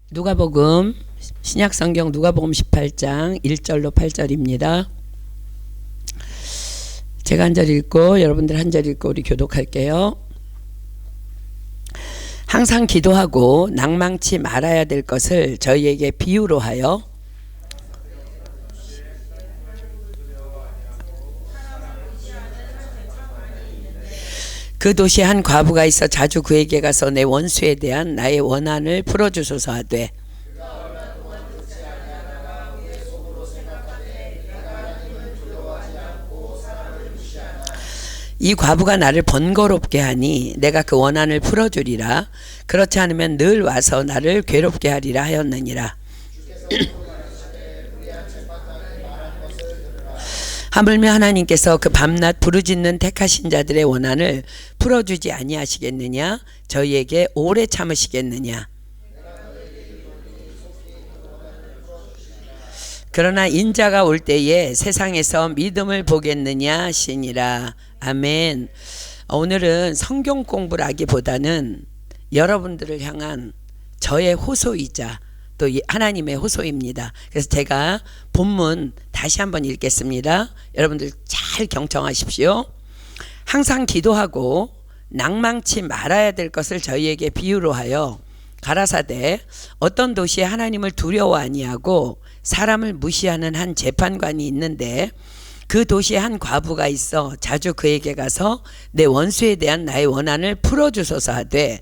누가복음 신약성경 누가복음 18장 1절로 8절입니다. 제가 한 절 읽고 여러분들 한 절 읽고 우리 교독할게요. 항상 기도하고 낭망치 말아야 될 것을 저희에게 비유로 하여 그 도시에 한 과부가 있어 자주 그에게 가서 내 원수에 대한 나의 원한을 풀어주소서 하되 이 과부가 나를 번거롭게 하니 내가 그 원한을 풀어주리라. 그렇지 않으면 늘 와서 나를 괴롭게 하리라 하였느니라. 하물며 하나님께서 그 밤낮 부르짖는 택하신 자들의 원한을 풀어주지 아니하시겠느냐? 저희에게 오래 참으시겠느냐? 그러나 인자가 올 때에 세상에서 믿음을 보겠느냐 하시니라. 아멘. 오늘은 성경 공부를 하기보다는 여러분들을 향한 저의 호소이자 또 하나님의 호소입니다. 그래서 제가 본문 다시 한번 읽겠습니다. 여러분들 잘 경청하십시오. 항상 기도하고 낭망치 말아야 될 것을 저희에게 비유로 하여 가라사대 어떤 도시에 하나님을 두려워 아니하고 사람을 무시하는 한 재판관이 있는데 그 도시에 한 과부가 있어 자주 그에게 가서 내 원수에 대한 나의 원한을 풀어주소서 하되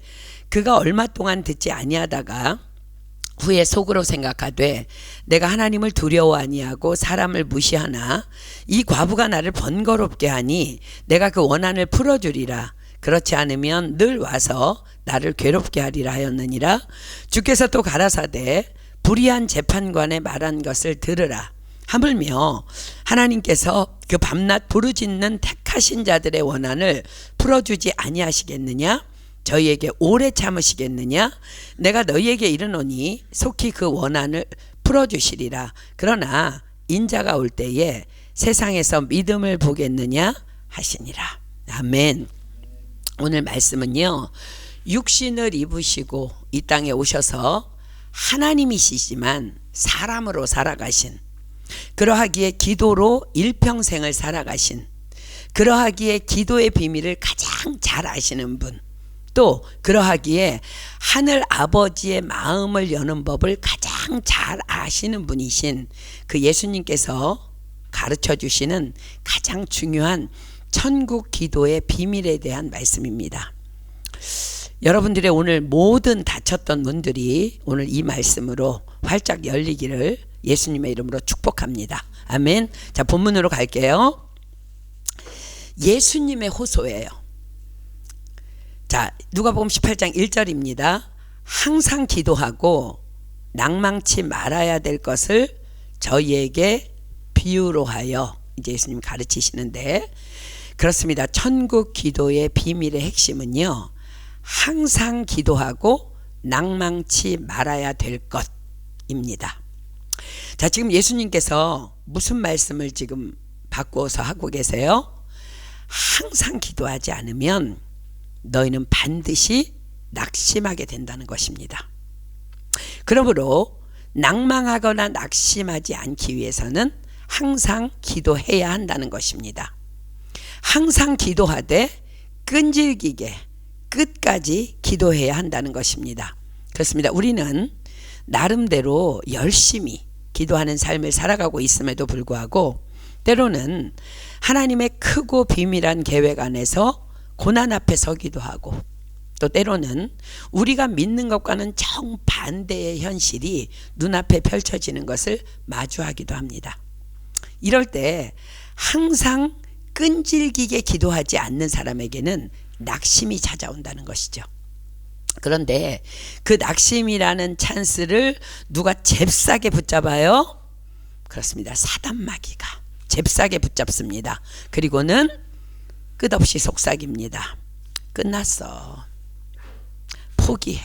그가 얼마 동안 듣지 아니하다가 후에 속으로 생각하되 내가 하나님을 두려워 아니하고 사람을 무시하나 이 과부가 나를 번거롭게 하니 내가 그 원한을 풀어주리라. 그렇지 않으면 늘 와서 나를 괴롭게 하리라 하였느니라. 주께서 또 가라사대 불의한 재판관의 말한 것을 들으라. 하물며 하나님께서 그 밤낮 부르짖는 택하신 자들의 원한을 풀어주지 아니하시겠느냐? 저희에게 오래 참으시겠느냐? 내가 너희에게 이르노니 속히 그 원한을 풀어주시리라. 그러나 인자가 올 때에 세상에서 믿음을 보겠느냐 하시니라. 아멘. 오늘 말씀은요, 육신을 입으시고 이 땅에 오셔서 하나님이시지만 사람으로 살아가신, 그러하기에 기도로 일평생을 살아가신, 그러하기에 기도의 비밀을 가장 잘 아시는 분, 또 그러하기에 하늘 아버지의 마음을 여는 법을 가장 잘 아시는 분이신 그 예수님께서 가르쳐 주시는 가장 중요한 천국 기도의 비밀에 대한 말씀입니다. 여러분들의 오늘 모든 닫혔던 문들이 오늘 이 말씀으로 활짝 열리기를 예수님의 이름으로 축복합니다. 아멘. 자, 본문으로 갈게요. 예수님의 호소예요. 자, 누가복음 18장 1절입니다. 항상 기도하고 낭망치 말아야 될 것을 저희에게 비유로 하여, 이제 예수님 가르치시는데, 그렇습니다. 천국 기도의 비밀의 핵심은요, 항상 기도하고 낭망치 말아야 될 것입니다. 자, 지금 예수님께서 무슨 말씀을 지금 바꾸어서 하고 계세요? 항상 기도하지 않으면 너희는 반드시 낙심하게 된다는 것입니다. 그러므로 낭망하거나 낙심하지 않기 위해서는 항상 기도해야 한다는 것입니다. 항상 기도하되 끈질기게 끝까지 기도해야 한다는 것입니다. 그렇습니다. 우리는 나름대로 열심히 기도하는 삶을 살아가고 있음에도 불구하고 때로는 하나님의 크고 비밀한 계획 안에서 고난 앞에 서기도 하고, 또 때로는 우리가 믿는 것과는 정반대의 현실이 눈앞에 펼쳐지는 것을 마주하기도 합니다. 이럴 때 항상 끈질기게 기도하지 않는 사람에게는 낙심이 찾아온다는 것이죠. 그런데 그 낙심이라는 찬스를 누가 잽싸게 붙잡아요? 그렇습니다. 사단마귀가 잽싸게 붙잡습니다. 그리고는 끝없이 속삭입니다. 끝났어. 포기해.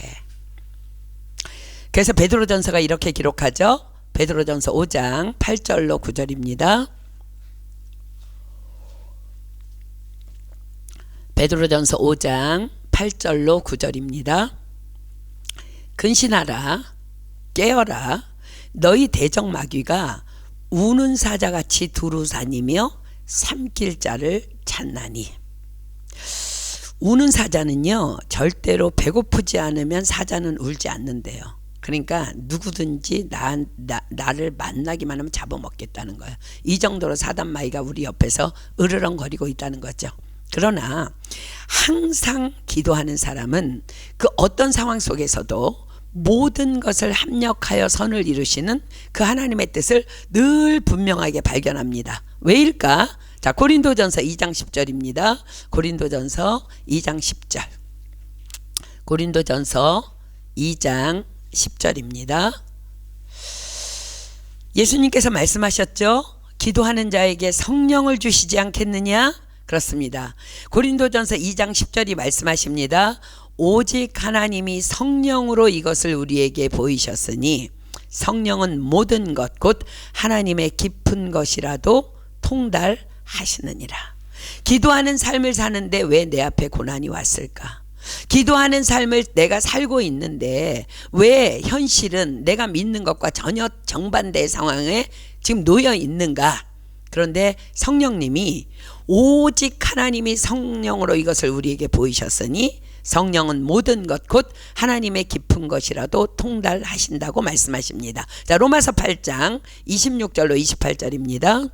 그래서 베드로전서가 이렇게 기록하죠. 베드로전서 5장 8절로 9절입니다. 베드로전서 5장 8절로 9절입니다. 근신하라. 깨어라. 너희 대적마귀가 우는 사자같이 두루 다니며 삼킬 자를 찾나니. 우는 사자는요, 절대로 배고프지 않으면 사자는 울지 않는데요. 그러니까 누구든지 나를 만나기만 하면 잡아먹겠다는 거예요. 이 정도로 사단마귀가 우리 옆에서 으르렁거리고 있다는 거죠. 그러나 항상 기도하는 사람은 그 어떤 상황 속에서도 모든 것을 합력하여 선을 이루시는 그 하나님의 뜻을 늘 분명하게 발견합니다. 왜일까? 자, 고린도전서 2장 10절입니다. 고린도전서 2장 10절. 고린도전서 2장 10절입니다. 예수님께서 말씀하셨죠? 기도하는 자에게 성령을 주시지 않겠느냐? 그렇습니다. 고린도전서 2장 10절이 말씀하십니다. 오직 하나님이 성령으로 이것을 우리에게 보이셨으니 성령은 모든 것 곧 하나님의 깊은 것이라도 통달하시느니라. 기도하는 삶을 사는데 왜 내 앞에 고난이 왔을까? 기도하는 삶을 내가 살고 있는데 왜 현실은 내가 믿는 것과 전혀 정반대의 상황에 지금 놓여 있는가? 그런데 성령님이 오직 하나님이 성령으로 이것을 우리에게 보이셨으니 성령은 모든 것 곧 하나님의 깊은 것이라도 통달하신다고 말씀하십니다. 자, 로마서 8장 26절로 28절입니다.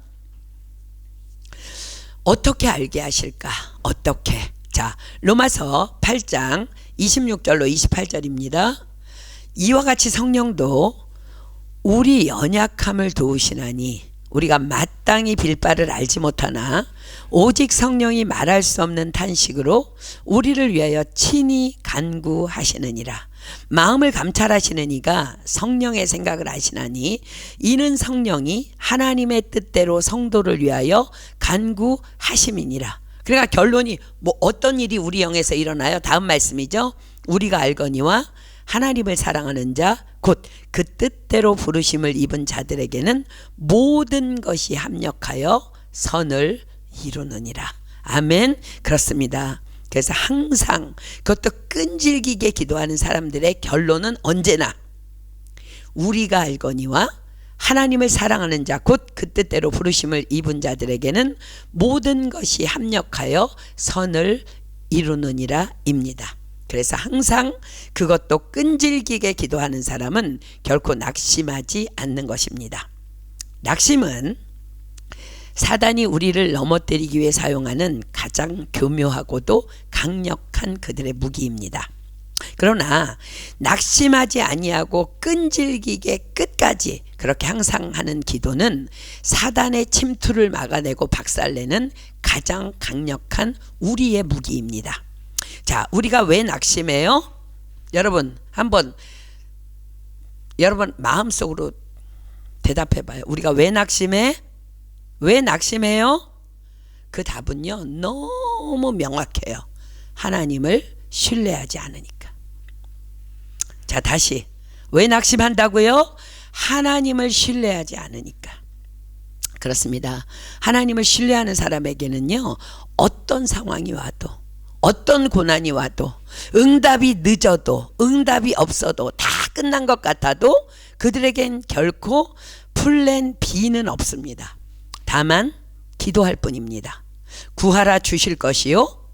어떻게 알게 하실까? 어떻게? 자, 로마서 8장 26절로 28절입니다. 이와 같이 성령도 우리 연약함을 도우시나니 우리가 마땅히 빌 바를 알지 못하나 오직 성령이 말할 수 없는 탄식으로 우리를 위하여 친히 간구하시느니라. 마음을 감찰하시는 이가 성령의 생각을 아시나니 이는 성령이 하나님의 뜻대로 성도를 위하여 간구하심이니라. 그러니까 결론이 뭐 어떤 일이 우리 영에서 일어나요? 다음 말씀이죠. 우리가 알거니와 하나님을 사랑하는 자 곧 그 뜻대로 부르심을 입은 자들에게는 모든 것이 합력하여 선을 이루느니라. 아멘. 그렇습니다. 그래서 항상 그것도 끈질기게 기도하는 사람들의 결론은 언제나 우리가 알거니와 하나님을 사랑하는 자 곧 그 뜻대로 부르심을 입은 자들에게는 모든 것이 합력하여 선을 이루느니라 입니다. 그래서 항상 그것도 끈질기게 기도하는 사람은 결코 낙심하지 않는 것입니다. 낙심은 사단이 우리를 넘어뜨리기 위해 사용하는 가장 교묘하고도 강력한 그들의 무기입니다. 그러나 낙심하지 아니하고 끈질기게 끝까지 그렇게 항상 하는 기도는 사단의 침투를 막아내고 박살내는 가장 강력한 우리의 무기입니다. 자, 우리가 왜 낙심해요? 여러분 한번 여러분 마음속으로 대답해 봐요. 우리가 왜 낙심해? 왜 낙심해요? 그 답은요 너무 명확해요. 하나님을 신뢰하지 않으니까. 자, 다시 왜 낙심한다고요? 하나님을 신뢰하지 않으니까. 그렇습니다. 하나님을 신뢰하는 사람에게는요 어떤 상황이 와도 어떤 고난이 와도 응답이 늦어도 응답이 없어도 다 끝난 것 같아도 그들에겐 결코 플랜 B는 없습니다. 다만 기도할 뿐입니다. 구하라 주실 것이요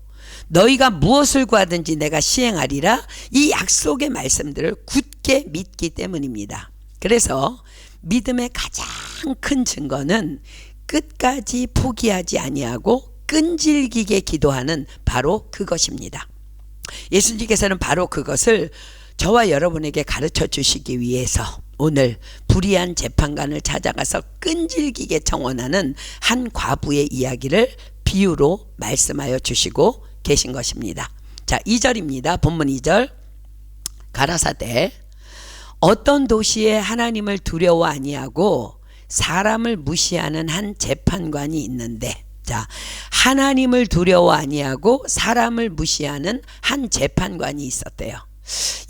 너희가 무엇을 구하든지 내가 시행하리라. 이 약속의 말씀들을 굳게 믿기 때문입니다. 그래서 믿음의 가장 큰 증거는 끝까지 포기하지 아니하고 끈질기게 기도하는 바로 그것입니다. 예수님께서는 바로 그것을 저와 여러분에게 가르쳐 주시기 위해서 오늘 불의한 재판관을 찾아가서 끈질기게 청원하는 한 과부의 이야기를 비유로 말씀하여 주시고 계신 것입니다. 자, 2절입니다. 본문 2절. 가라사대 어떤 도시에 하나님을 두려워 아니하고 사람을 무시하는 한 재판관이 있는데, 자, 하나님을 두려워 아니하고 사람을 무시하는 한 재판관이 있었대요.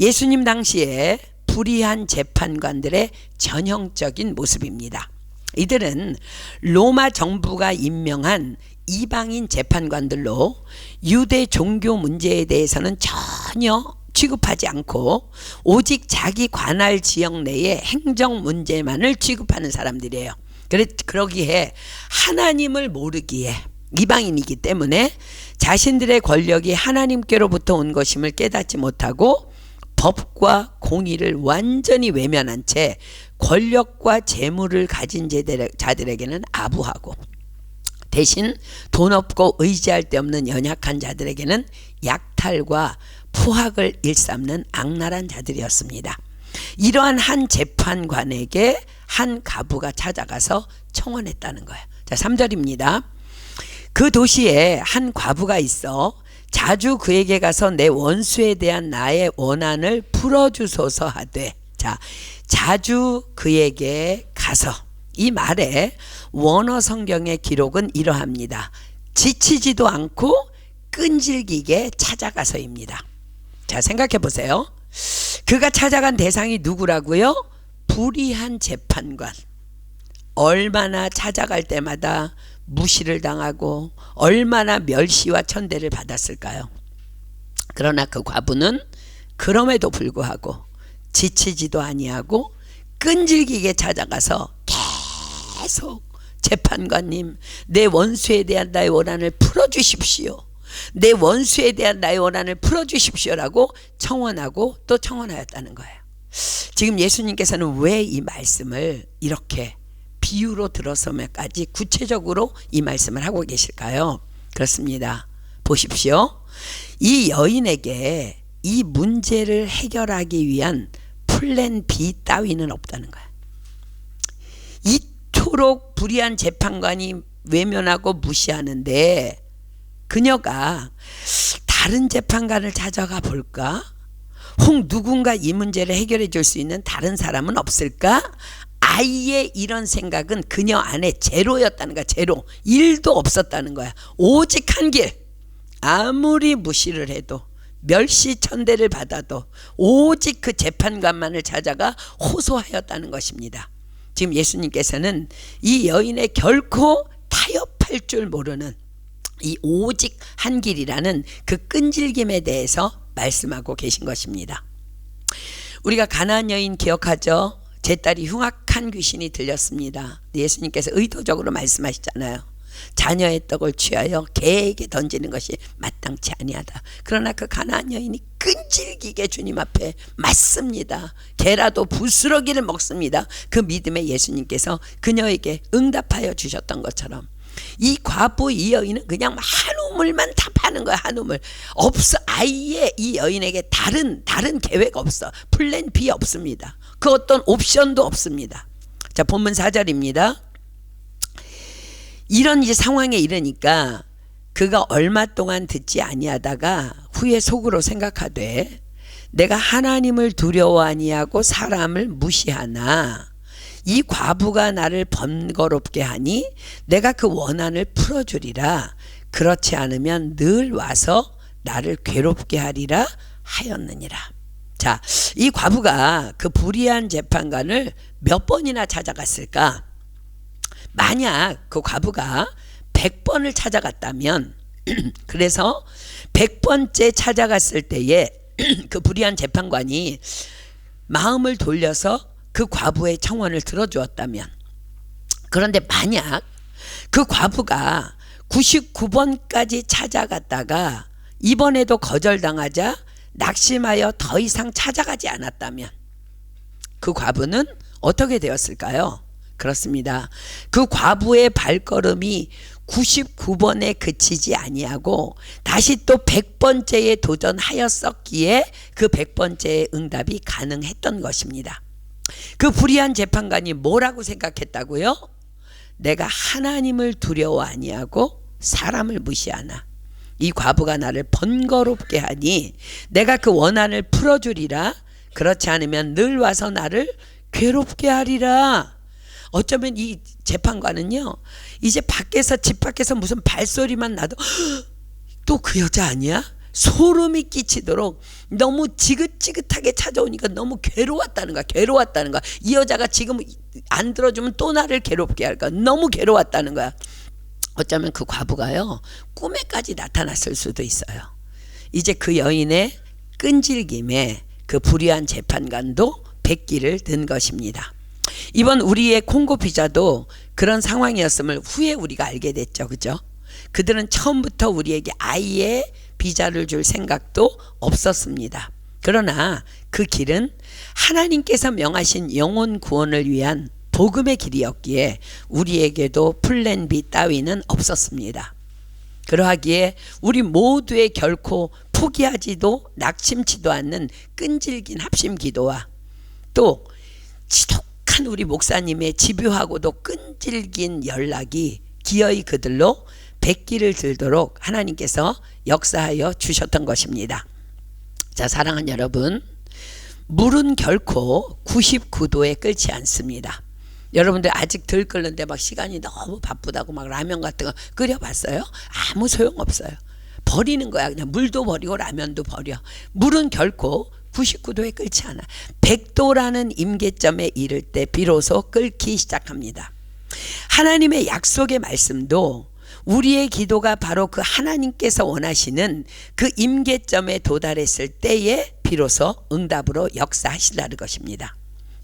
예수님 당시에 불의한 재판관들의 전형적인 모습입니다. 이들은 로마 정부가 임명한 이방인 재판관들로 유대 종교 문제에 대해서는 전혀 취급하지 않고 오직 자기 관할 지역 내의 행정 문제만을 취급하는 사람들이에요. 그러기에 하나님을 모르기에 이방인이기 때문에 자신들의 권력이 하나님께로부터 온 것임을 깨닫지 못하고 법과 공의를 완전히 외면한 채 권력과 재물을 가진 자들에게는 아부하고 대신 돈 없고 의지할 데 없는 연약한 자들에게는 약탈과 포악을 일삼는 악랄한 자들이었습니다. 이러한 한 재판관에게 한 과부가 찾아가서 청원했다는 거예요. 자, 3절입니다. 그 도시에 한 과부가 있어 자주 그에게 가서 내 원수에 대한 나의 원한을 풀어주소서 하되, 자, 자주 그에게 가서, 이 말에 원어 성경의 기록은 이러합니다. 지치지도 않고 끈질기게 찾아가서입니다. 자, 생각해 보세요. 그가 찾아간 대상이 누구라고요? 불의한 재판관. 얼마나 찾아갈 때마다 무시를 당하고 얼마나 멸시와 천대를 받았을까요? 그러나 그 과부는 그럼에도 불구하고 지치지도 아니하고 끈질기게 찾아가서 계속 재판관님, 내 원수에 대한 나의 원한을 풀어주십시오. 내 원수에 대한 나의 원한을 풀어주십시오라고 청원하고 또 청원하였다는 거예요. 지금 예수님께서는 왜 이 말씀을 이렇게 비유로 들어서면까지 구체적으로 이 말씀을 하고 계실까요? 그렇습니다. 보십시오. 이 여인에게 이 문제를 해결하기 위한 플랜 B 따위는 없다는 거예요. 이토록 불의한 재판관이 외면하고 무시하는데 그녀가 다른 재판관을 찾아가 볼까? 혹 누군가 이 문제를 해결해 줄 수 있는 다른 사람은 없을까? 아예 이런 생각은 그녀 안에 제로였다는 거야. 제로. 1도 없었다는 거야. 오직 한 길. 아무리 무시를 해도 멸시 천대를 받아도 오직 그 재판관만을 찾아가 호소하였다는 것입니다. 지금 예수님께서는 이 여인의 결코 타협할 줄 모르는 이 오직 한 길이라는 그 끈질김에 대해서 말씀하고 계신 것입니다. 우리가 가나안 여인 기억하죠? 제 딸이 흉악한 귀신이 들렸습니다. 예수님께서 의도적으로 말씀하시잖아요. 자녀의 떡을 취하여 개에게 던지는 것이 마땅치 아니하다. 그러나 그 가나안 여인이 끈질기게 주님 앞에 맞습니다. 개라도 부스러기를 먹습니다. 그 믿음에 예수님께서 그녀에게 응답하여 주셨던 것처럼 이 과부 이 여인은 그냥 한 우물만 답하는 거야. 한 우물 없어. 아예 이 여인에게 다른 계획 없어. 플랜 B 없습니다. 그 어떤 옵션도 없습니다. 자, 본문 4절입니다. 이런 이제 상황에 이르니까 그가 얼마 동안 듣지 아니하다가 후에 속으로 생각하되 내가 하나님을 두려워 아니하고 사람을 무시하나 이 과부가 나를 번거롭게 하니 내가 그 원한을 풀어주리라. 그렇지 않으면 늘 와서 나를 괴롭게 하리라 하였느니라. 자, 이 과부가 그 불의한 재판관을 몇 번이나 찾아갔을까? 만약 그 과부가 100번을 찾아갔다면 그래서 100번째 찾아갔을 때에 그 불의한 재판관이 마음을 돌려서 그 과부의 청원을 들어주었다면, 그런데 만약 그 과부가 99번까지 찾아갔다가 이번에도 거절당하자 낙심하여 더 이상 찾아가지 않았다면 그 과부는 어떻게 되었을까요? 그렇습니다. 그 과부의 발걸음이 99번에 그치지 아니하고 다시 또 100번째에 도전하였었기에 그 100번째의 응답이 가능했던 것입니다. 그 불의한 재판관이 뭐라고 생각했다고요? 내가 하나님을 두려워 아니하고 사람을 무시하나 이 과부가 나를 번거롭게 하니 내가 그 원한을 풀어주리라. 그렇지 않으면 늘 와서 나를 괴롭게 하리라. 어쩌면 이 재판관은요, 이제 밖에서 집 밖에서 무슨 발소리만 나도 또 그 여자 아니야? 소름이 끼치도록 너무 지긋지긋하게 찾아오니까 너무 괴로웠다는 거야. 괴로웠다는 거야. 이 여자가 지금 안 들어주면 또 나를 괴롭게 할까. 너무 괴로웠다는 거야. 어쩌면 그 과부가요, 꿈에까지 나타났을 수도 있어요. 이제 그 여인의 끈질김에 그 불의한 재판관도 백기를 든 것입니다. 이번 우리의 콩고 비자도 그런 상황이었음을 후에 우리가 알게 됐죠. 그죠? 그들은 처음부터 우리에게 아예 비자를 줄 생각도 없었습니다. 그러나 그 길은 하나님께서 명하신 영혼 구원을 위한 복음의 길이었기에 우리에게도 플랜 B 따위는 없었습니다. 그러하기에 우리 모두의 결코 포기하지도 낙심치도 않는 끈질긴 합심 기도와 또 지독한 우리 목사님의 집요하고도 끈질긴 연락이 기어이 그들로 백기를 들도록 하나님께서 역사하여 주셨던 것입니다. 자, 사랑하는 여러분, 물은 결코 99도에 끓지 않습니다. 여러분들 아직 덜 끓는데 막 시간이 너무 바쁘다고 막 라면 같은 거 끓여봤어요? 아무 소용없어요. 버리는 거야. 그냥 물도 버리고 라면도 버려. 물은 결코 99도에 끓지 않아. 100도라는 임계점에 이를 때 비로소 끓기 시작합니다. 하나님의 약속의 말씀도 우리의 기도가 바로 그 하나님께서 원하시는 그 임계점에 도달했을 때에 비로소 응답으로 역사하시라는 것입니다.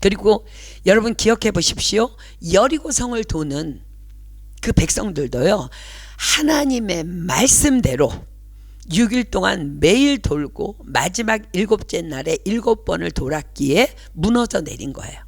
그리고 여러분 기억해 보십시오. 여리고성을 도는 그 백성들도요, 하나님의 말씀대로 6일 동안 매일 돌고 마지막 7째 날에 7번을 돌았기에 무너져 내린 거예요.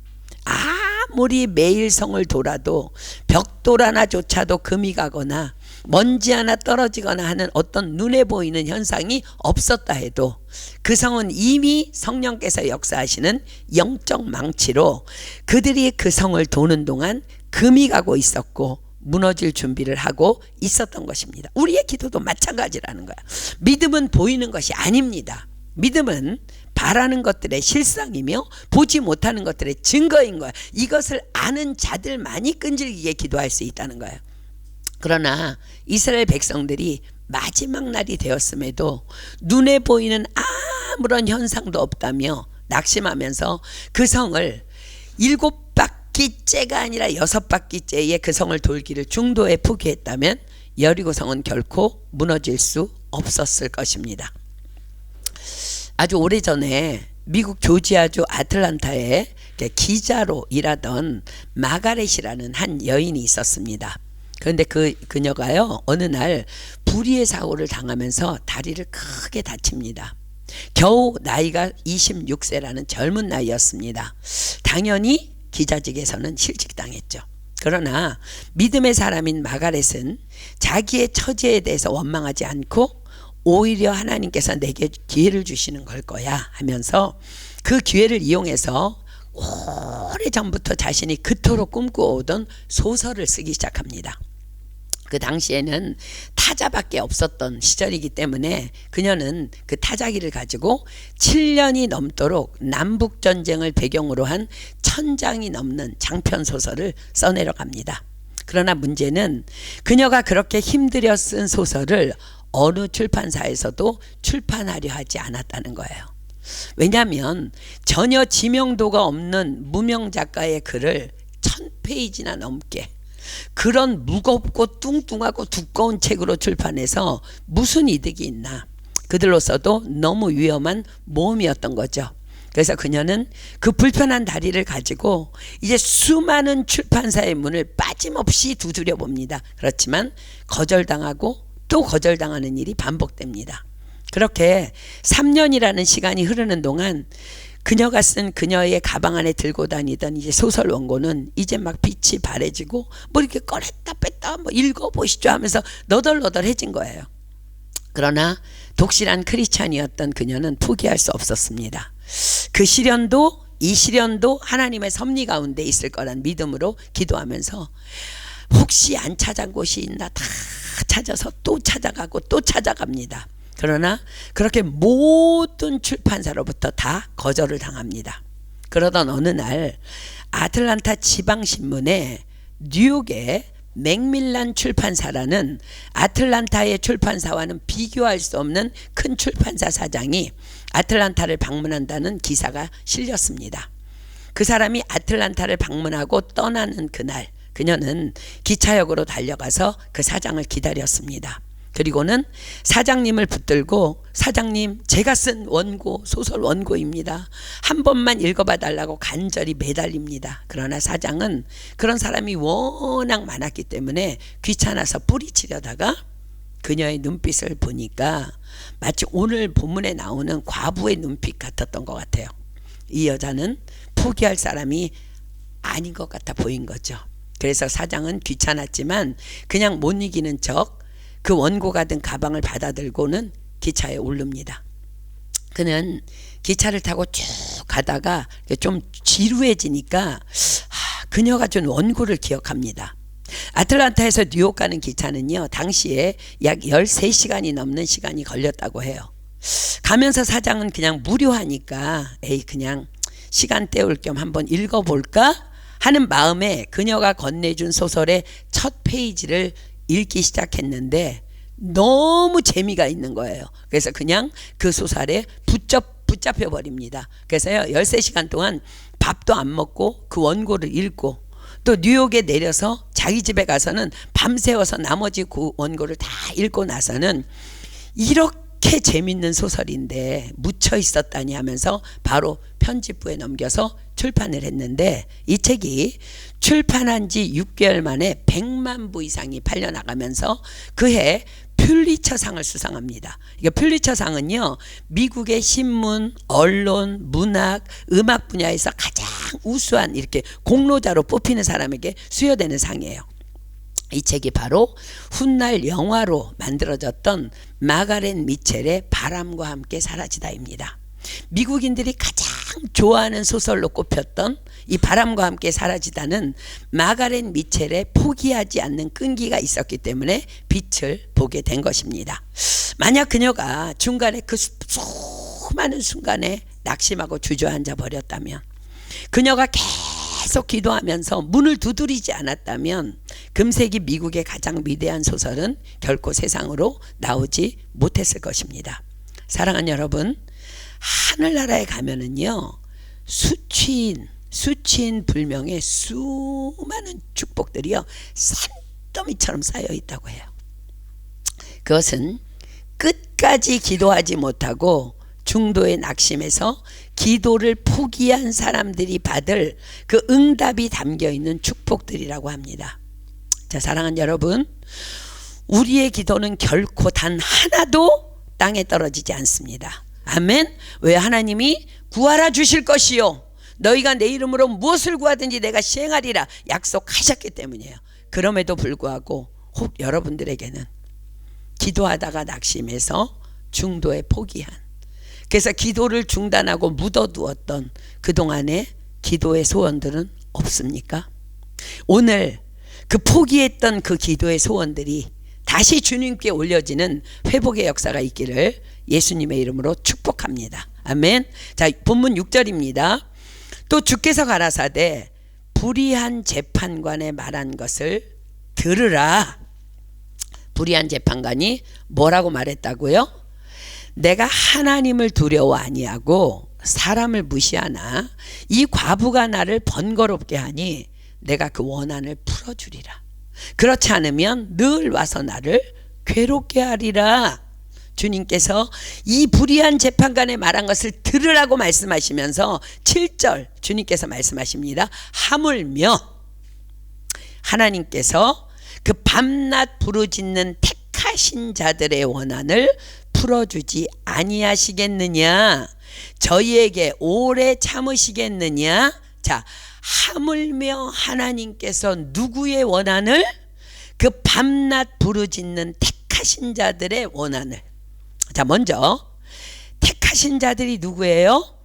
아무리 매일 성을 돌아도 벽돌 하나조차도 금이 가거나 먼지 하나 떨어지거나 하는 어떤 눈에 보이는 현상이 없었다 해도 그 성은 이미 성령께서 역사하시는 영적 망치로 그들이 그 성을 도는 동안 금이 가고 있었고 무너질 준비를 하고 있었던 것입니다. 우리의 기도도 마찬가지라는 거야. 믿음은 보이는 것이 아닙니다. 믿음은 바라는 것들의 실상이며 보지 못하는 것들의 증거인 거야. 이것을 아는 자들만이 끈질기게 기도할 수 있다는 거예요. 그러나 이스라엘 백성들이 마지막 날이 되었음에도 눈에 보이는 아무런 현상도 없다며 낙심하면서 그 성을 7바퀴째가 아니라 6바퀴째의 그 성을 돌기를 중도에 포기했다면 여리고 성은 결코 무너질 수 없었을 것입니다. 아주 오래전에 미국 조지아주 아틀란타에 기자로 일하던 마가렛이라는 한 여인이 있었습니다. 그런데 그녀가요, 어느 날 불의의 사고를 당하면서 다리를 크게 다칩니다. 겨우 나이가 26세라는 젊은 나이였습니다. 당연히 기자직에서는 실직당했죠. 그러나 믿음의 사람인 마가렛은 자기의 처지에 대해서 원망하지 않고 오히려 하나님께서 내게 기회를 주시는 걸 거야 하면서 그 기회를 이용해서 오래전부터 자신이 그토록 꿈꿔오던 소설을 쓰기 시작합니다. 그 당시에는 타자밖에 없었던 시절이기 때문에 그녀는 그 타자기를 가지고 7년이 넘도록 남북전쟁을 배경으로 한 1000장이 넘는 장편 소설을 써내려 갑니다. 그러나 문제는 그녀가 그렇게 힘들여 쓴 소설을 어느 출판사에서도 출판하려 하지 않았다는 거예요. 왜냐하면 전혀 지명도가 없는 무명 작가의 글을 1000페이지나 넘게 그런 무겁고 뚱뚱하고 두꺼운 책으로 출판해서 무슨 이득이 있나. 그들로서도 너무 위험한 모험이었던 거죠. 그래서 그녀는 그 불편한 다리를 가지고 이제 수많은 출판사의 문을 빠짐없이 두드려 봅니다. 그렇지만 거절당하고 또 거절당하는 일이 반복됩니다. 그렇게 3년이라는 시간이 흐르는 동안 그녀가 쓴 그녀의 가방 안에 들고 다니던 이제 소설 원고는 이제 막 빛이 바래지고 뭐 이렇게 꺼냈다 뺐다 뭐 읽어보시죠 하면서 너덜너덜해진 거예요. 그러나 독실한 크리스찬이었던 그녀는 포기할 수 없었습니다. 그 시련도 이 시련도 하나님의 섭리 가운데 있을 거란 믿음으로 기도하면서 혹시 안 찾은 곳이 있나 다 찾아서 또 찾아가고 또 찾아갑니다. 그러나 그렇게 모든 출판사로부터 다 거절을 당합니다. 그러던 어느 날 아틀란타 지방신문에 뉴욕의 맥밀란 출판사라는 아틀란타의 출판사와는 비교할 수 없는 큰 출판사 사장이 아틀란타를 방문한다는 기사가 실렸습니다. 그 사람이 아틀란타를 방문하고 떠나는 그날 그녀는 기차역으로 달려가서 그 사장을 기다렸습니다. 그리고는 사장님을 붙들고 사장님 제가 쓴 원고 소설 원고입니다. 한 번만 읽어봐 달라고 간절히 매달립니다. 그러나 사장은 그런 사람이 워낙 많았기 때문에 귀찮아서 뿌리치려다가 그녀의 눈빛을 보니까 마치 오늘 본문에 나오는 과부의 눈빛 같았던 것 같아요. 이 여자는 포기할 사람이 아닌 것 같아 보인 거죠. 그래서 사장은 귀찮았지만 그냥 못 이기는 척 그 원고가 든 가방을 받아들고는 기차에 오릅니다. 그는 기차를 타고 쭉 가다가 좀 지루해지니까 그녀가 준 원고를 기억합니다. 아틀란타에서 뉴욕 가는 기차는요, 당시에 약 13시간이 넘는 시간이 걸렸다고 해요. 가면서 사장은 그냥 무료하니까 그냥 시간 때울 겸 한번 읽어볼까 하는 마음에 그녀가 건네준 소설의 첫 페이지를 읽기 시작했는데 너무 재미가 있는 거예요. 그래서 그냥 그 소설에 붙잡혀 버립니다. 그래서요 13시간 동안 밥도 안 먹고 그 원고를 읽고 또 뉴욕에 내려서 자기 집에 가서는 밤새워서 나머지 그 원고를 다 읽고 나서는 이렇게 재밌는 소설인데 묻혀 있었다니 하면서 바로 편집부에 넘겨서 출판을 했는데 이 책이 출판한 지 6개월 만에 100만 부 이상이 팔려나가면서 그해 퓰리처상을 수상합니다. 이게 퓰리처상은요, 미국의 신문, 언론, 문학, 음악 분야에서 가장 우수한 이렇게 공로자로 뽑히는 사람에게 수여되는 상이에요. 이 책이 바로 훗날 영화로 만들어졌던 마가렛 미첼의 바람과 함께 사라지다입니다. 미국인들이 가장 좋아하는 소설로 꼽혔던 이 바람과 함께 사라지다는 마가렛 미첼의 포기하지 않는 끈기가 있었기 때문에 빛을 보게 된 것입니다. 만약 그녀가 중간에 그 수많은 순간에 낙심하고 주저앉아 버렸다면, 그녀가 계속 기도하면서 문을 두드리지 않았다면 금세기 미국의 가장 위대한 소설은 결코 세상으로 나오지 못했을 것입니다. 사랑하는 여러분, 하늘나라에 가면은요 수치인 불명의 수많은 축복들이요 산더미처럼 쌓여 있다고 해요. 그것은 끝까지 기도하지 못하고 중도에 낙심해서 기도를 포기한 사람들이 받을 그 응답이 담겨 있는 축복들이라고 합니다. 자, 사랑하는 여러분, 우리의 기도는 결코 단 하나도 땅에 떨어지지 않습니다. 아멘. 왜? 하나님이 구하라 주실 것이요 너희가 내 이름으로 무엇을 구하든지 내가 시행하리라 약속하셨기 때문이에요. 그럼에도 불구하고 혹 여러분들에게는 기도하다가 낙심해서 중도에 포기한, 그래서 기도를 중단하고 묻어두었던 그동안의 기도의 소원들은 없습니까? 오늘 그 포기했던 그 기도의 소원들이 다시 주님께 올려지는 회복의 역사가 있기를 예수님의 이름으로 축복합니다. 아멘. 자, 본문 6절입니다. 또 주께서 가라사대 불의한 재판관의 말한 것을 들으라. 불의한 재판관이 뭐라고 말했다고요? 내가 하나님을 두려워 아니하고 사람을 무시하나 이 과부가 나를 번거롭게 하니 내가 그 원한을 풀어주리라. 그렇지 않으면 늘 와서 나를 괴롭게 하리라. 주님께서 이 불의한 재판관의 말한 것을 들으라고 말씀하시면서 7절 주님께서 말씀하십니다. 하물며 하나님께서 그 밤낮 부르짖는 택하신 자들의 원한을 풀어주지 아니하시겠느냐, 저희에게 오래 참으시겠느냐. 자, 하물며 하나님께서 누구의 원한을? 그 밤낮 부르짖는 택하신 자들의 원한을. 자, 먼저 택하신 자들이 누구예요?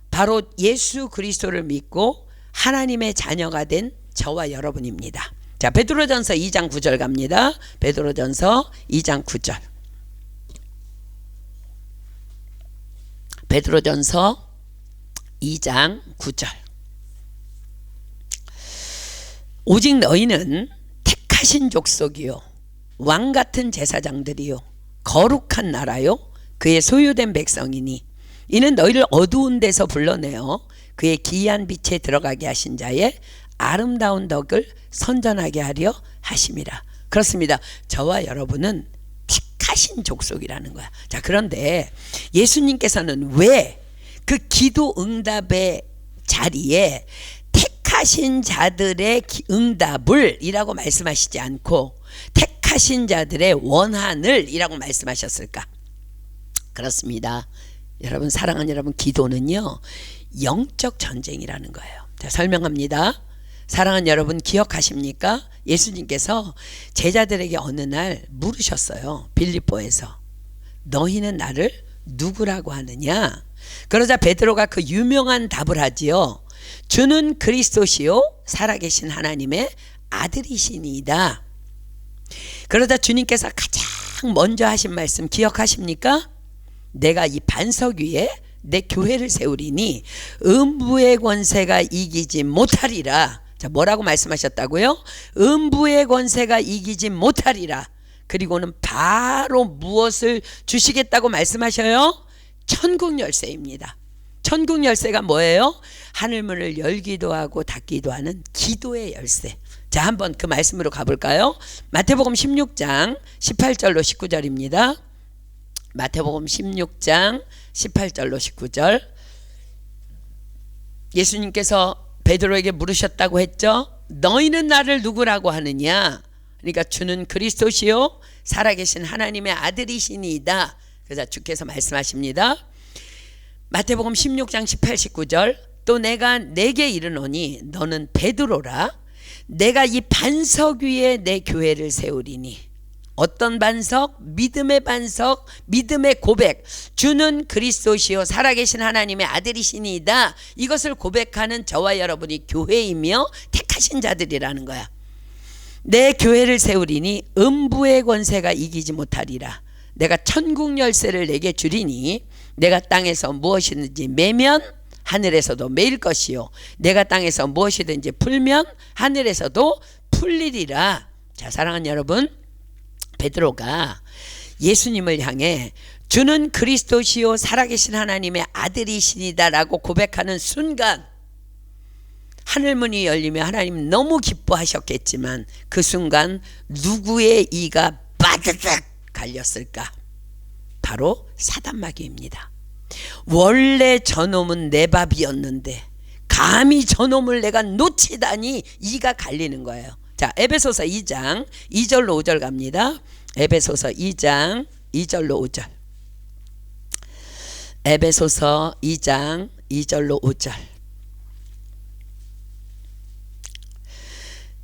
바로 예수 그리스도를 믿고 하나님의 자녀가 된 저와 여러분입니다. 자, 베드로전서 2장 9절 갑니다. 베드로전서 2장 9절. 베드로전서 2장 9절. 오직 너희는 택하신 족속이요 왕같은 제사장들이요 거룩한 나라요 그의 소유된 백성이니 이는 너희를 어두운 데서 불러내어 그의 기이한 빛에 들어가게 하신 자의 아름다운 덕을 선전하게 하려 하심이라. 그렇습니다. 저와 여러분은 택하신 족속이라는 거야. 자, 그런데 예수님께서는 왜 그 기도 응답의 자리에 택하신 자들의 응답을 이라고 말씀하시지 않고 택하신 자들의 원한을 이라고 말씀하셨을까? 그렇습니다. 여러분, 사랑하는 여러분, 기도는요 영적 전쟁이라는 거예요. 자, 설명합니다. 사랑하는 여러분, 기억하십니까? 예수님께서 제자들에게 어느 날 물으셨어요. 빌립보에서 너희는 나를 누구라고 하느냐? 그러자 베드로가 그 유명한 답을 하지요. 주는 그리스도시요 살아계신 하나님의 아들이시니이다. 그러자 주님께서 가장 먼저 하신 말씀 기억하십니까? 내가 이 반석 위에 내 교회를 세우리니 음부의 권세가 이기지 못하리라. 자, 뭐라고 말씀하셨다고요? 음부의 권세가 이기지 못하리라. 그리고는 바로 무엇을 주시겠다고 말씀하셔요? 천국 열쇠입니다. 천국 열쇠가 뭐예요? 하늘문을 열기도 하고 닫기도 하는 기도의 열쇠. 자, 한번 그 말씀으로 가볼까요? 마태복음 16장 18절로 19절입니다. 마태복음 16장 18절로 19절. 예수님께서 베드로에게 물으셨다고 했죠. 너희는 나를 누구라고 하느냐? 그러니까 주는 그리스도시요 살아계신 하나님의 아들이시니이다. 그래서 주께서 말씀하십니다. 마태복음 16장 18, 19절. 또 내가 내게 이르노니 너는 베드로라. 내가 이 반석 위에 내 교회를 세우리니. 어떤 반석? 믿음의 반석, 믿음의 고백. 주는 그리스도시요 살아계신 하나님의 아들이시니이다. 이것을 고백하는 저와 여러분이 교회이며 택하신 자들이라는 거야. 내 교회를 세우리니 음부의 권세가 이기지 못하리라. 내가 천국 열쇠를 내게 주리니 내가 땅에서 무엇이든지 매면 하늘에서도 매일 것이요 내가 땅에서 무엇이든지 풀면 하늘에서도 풀리리라. 자, 사랑하는 여러분, 베드로가 예수님을 향해 주는 그리스도시요 살아계신 하나님의 아들이시니다 라고 고백하는 순간 하늘문이 열리며 하나님 너무 기뻐하셨겠지만 그 순간 누구의 이가 빠드득 갈렸을까? 바로 사단마귀입니다. 원래 저놈은 내 밥이었는데 감히 저놈을 내가 놓치다니 이가 갈리는 거예요. 자, 에베소서 2장 2절로 5절 갑니다. 에베소서 2장 2절로 5절. 에베소서 2장 2절로 5절.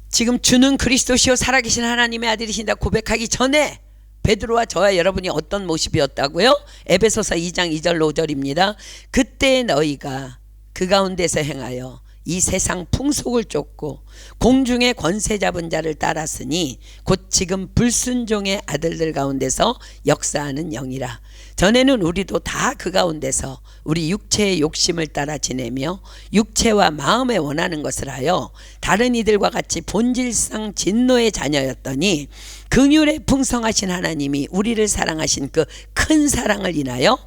지금 주는 그리스도시요 살아계신 하나님의 아들이신다 고백하기 전에 베드로와 저와 여러분이 어떤 모습이었다고요? 에베소서 2장 2절로 5절입니다. 그때 너희가 그 가운데서 행하여 이 세상 풍속을 쫓고 공중의 권세 잡은 자를 따랐으니 곧 지금 불순종의 아들들 가운데서 역사하는 영이라. 전에는 우리도 다 그 가운데서 우리 육체의 욕심을 따라 지내며 육체와 마음에 원하는 것을 하여 다른 이들과 같이 본질상 진노의 자녀였더니 긍휼에 풍성하신 하나님이 우리를 사랑하신 그 큰 사랑을 인하여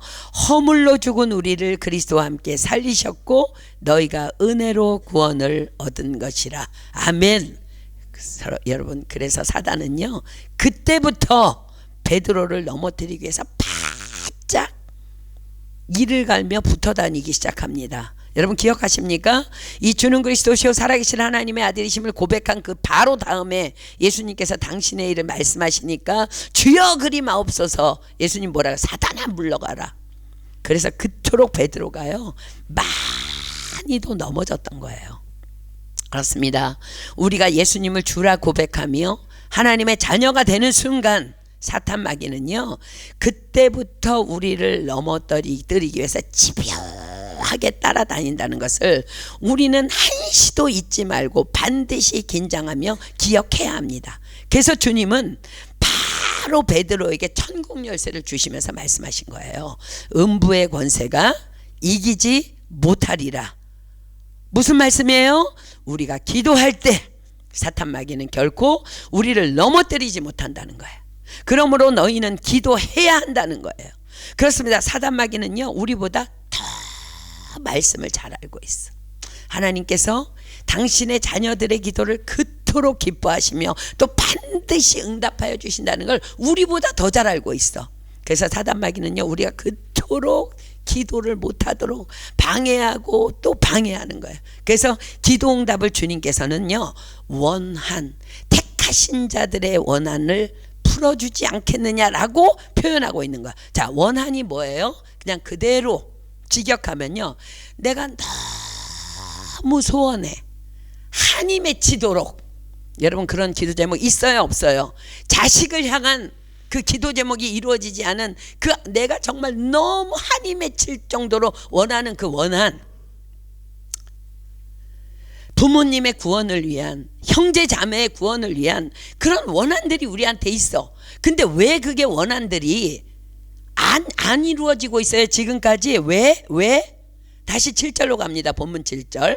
허물로 죽은 우리를 그리스도와 함께 살리셨고 너희가 은혜로 구원을 얻은 것이라. 아멘. 여러분, 그래서 사단은요 그때부터 베드로를 넘어뜨리기 위해서 바짝 이를 갈며 붙어 다니기 시작합니다. 여러분 기억하십니까? 이 주는 그리스도시요 살아계신 하나님의 아들이심을 고백한 그 바로 다음에 예수님께서 당신의 일을 말씀하시니까 주여 그리 마옵소서. 예수님 뭐라고? 사단아 물러가라. 그래서 그토록 베드로가요 많이도 넘어졌던 거예요. 그렇습니다. 우리가 예수님을 주라 고백하며 하나님의 자녀가 되는 순간 사탄 마귀는요 그때부터 우리를 넘어뜨리기 위해서 집요하게 따라다닌다는 것을 우리는 한시도 잊지 말고 반드시 긴장하며 기억해야 합니다. 그래서 주님은 바로 베드로에게 천국 열쇠를 주시면서 말씀하신 거예요. 음부의 권세가 이기지 못하리라. 무슨 말씀이에요? 우리가 기도할 때 사탄 마귀는 결코 우리를 넘어뜨리지 못한다는 거예요. 그러므로 너희는 기도해야 한다는 거예요. 그렇습니다. 사단 마귀는요 우리보다 더 말씀을 잘 알고 있어. 하나님께서 당신의 자녀들의 기도를 그토록 이토록 기뻐하시며 또 반드시 응답하여 주신다는 걸 우리보다 더 잘 알고 있어. 그래서 사단마귀는요, 우리가 그토록 기도를 못하도록 방해하고 또 방해하는 거예요. 그래서 기도응답을 주님께서는요, 택하신 자들의 원한을 풀어주지 않겠느냐라고 표현하고 있는 거야. 자, 원한이 뭐예요? 그냥 그대로 직역하면요, 내가 너무 소원해, 한이 맺히도록. 여러분, 그런 기도 제목 있어요, 없어요? 자식을 향한 그 기도 제목이 이루어지지 않은 그 내가 정말 너무 한이 맺힐 정도로 원하는 그 원한, 부모님의 구원을 위한, 형제 자매의 구원을 위한 그런 원한들이 우리한테 있어. 근데 왜 그게 원한들이 안 이루어지고 있어요 지금까지? 왜? 다시 7절로 갑니다. 본문 7절.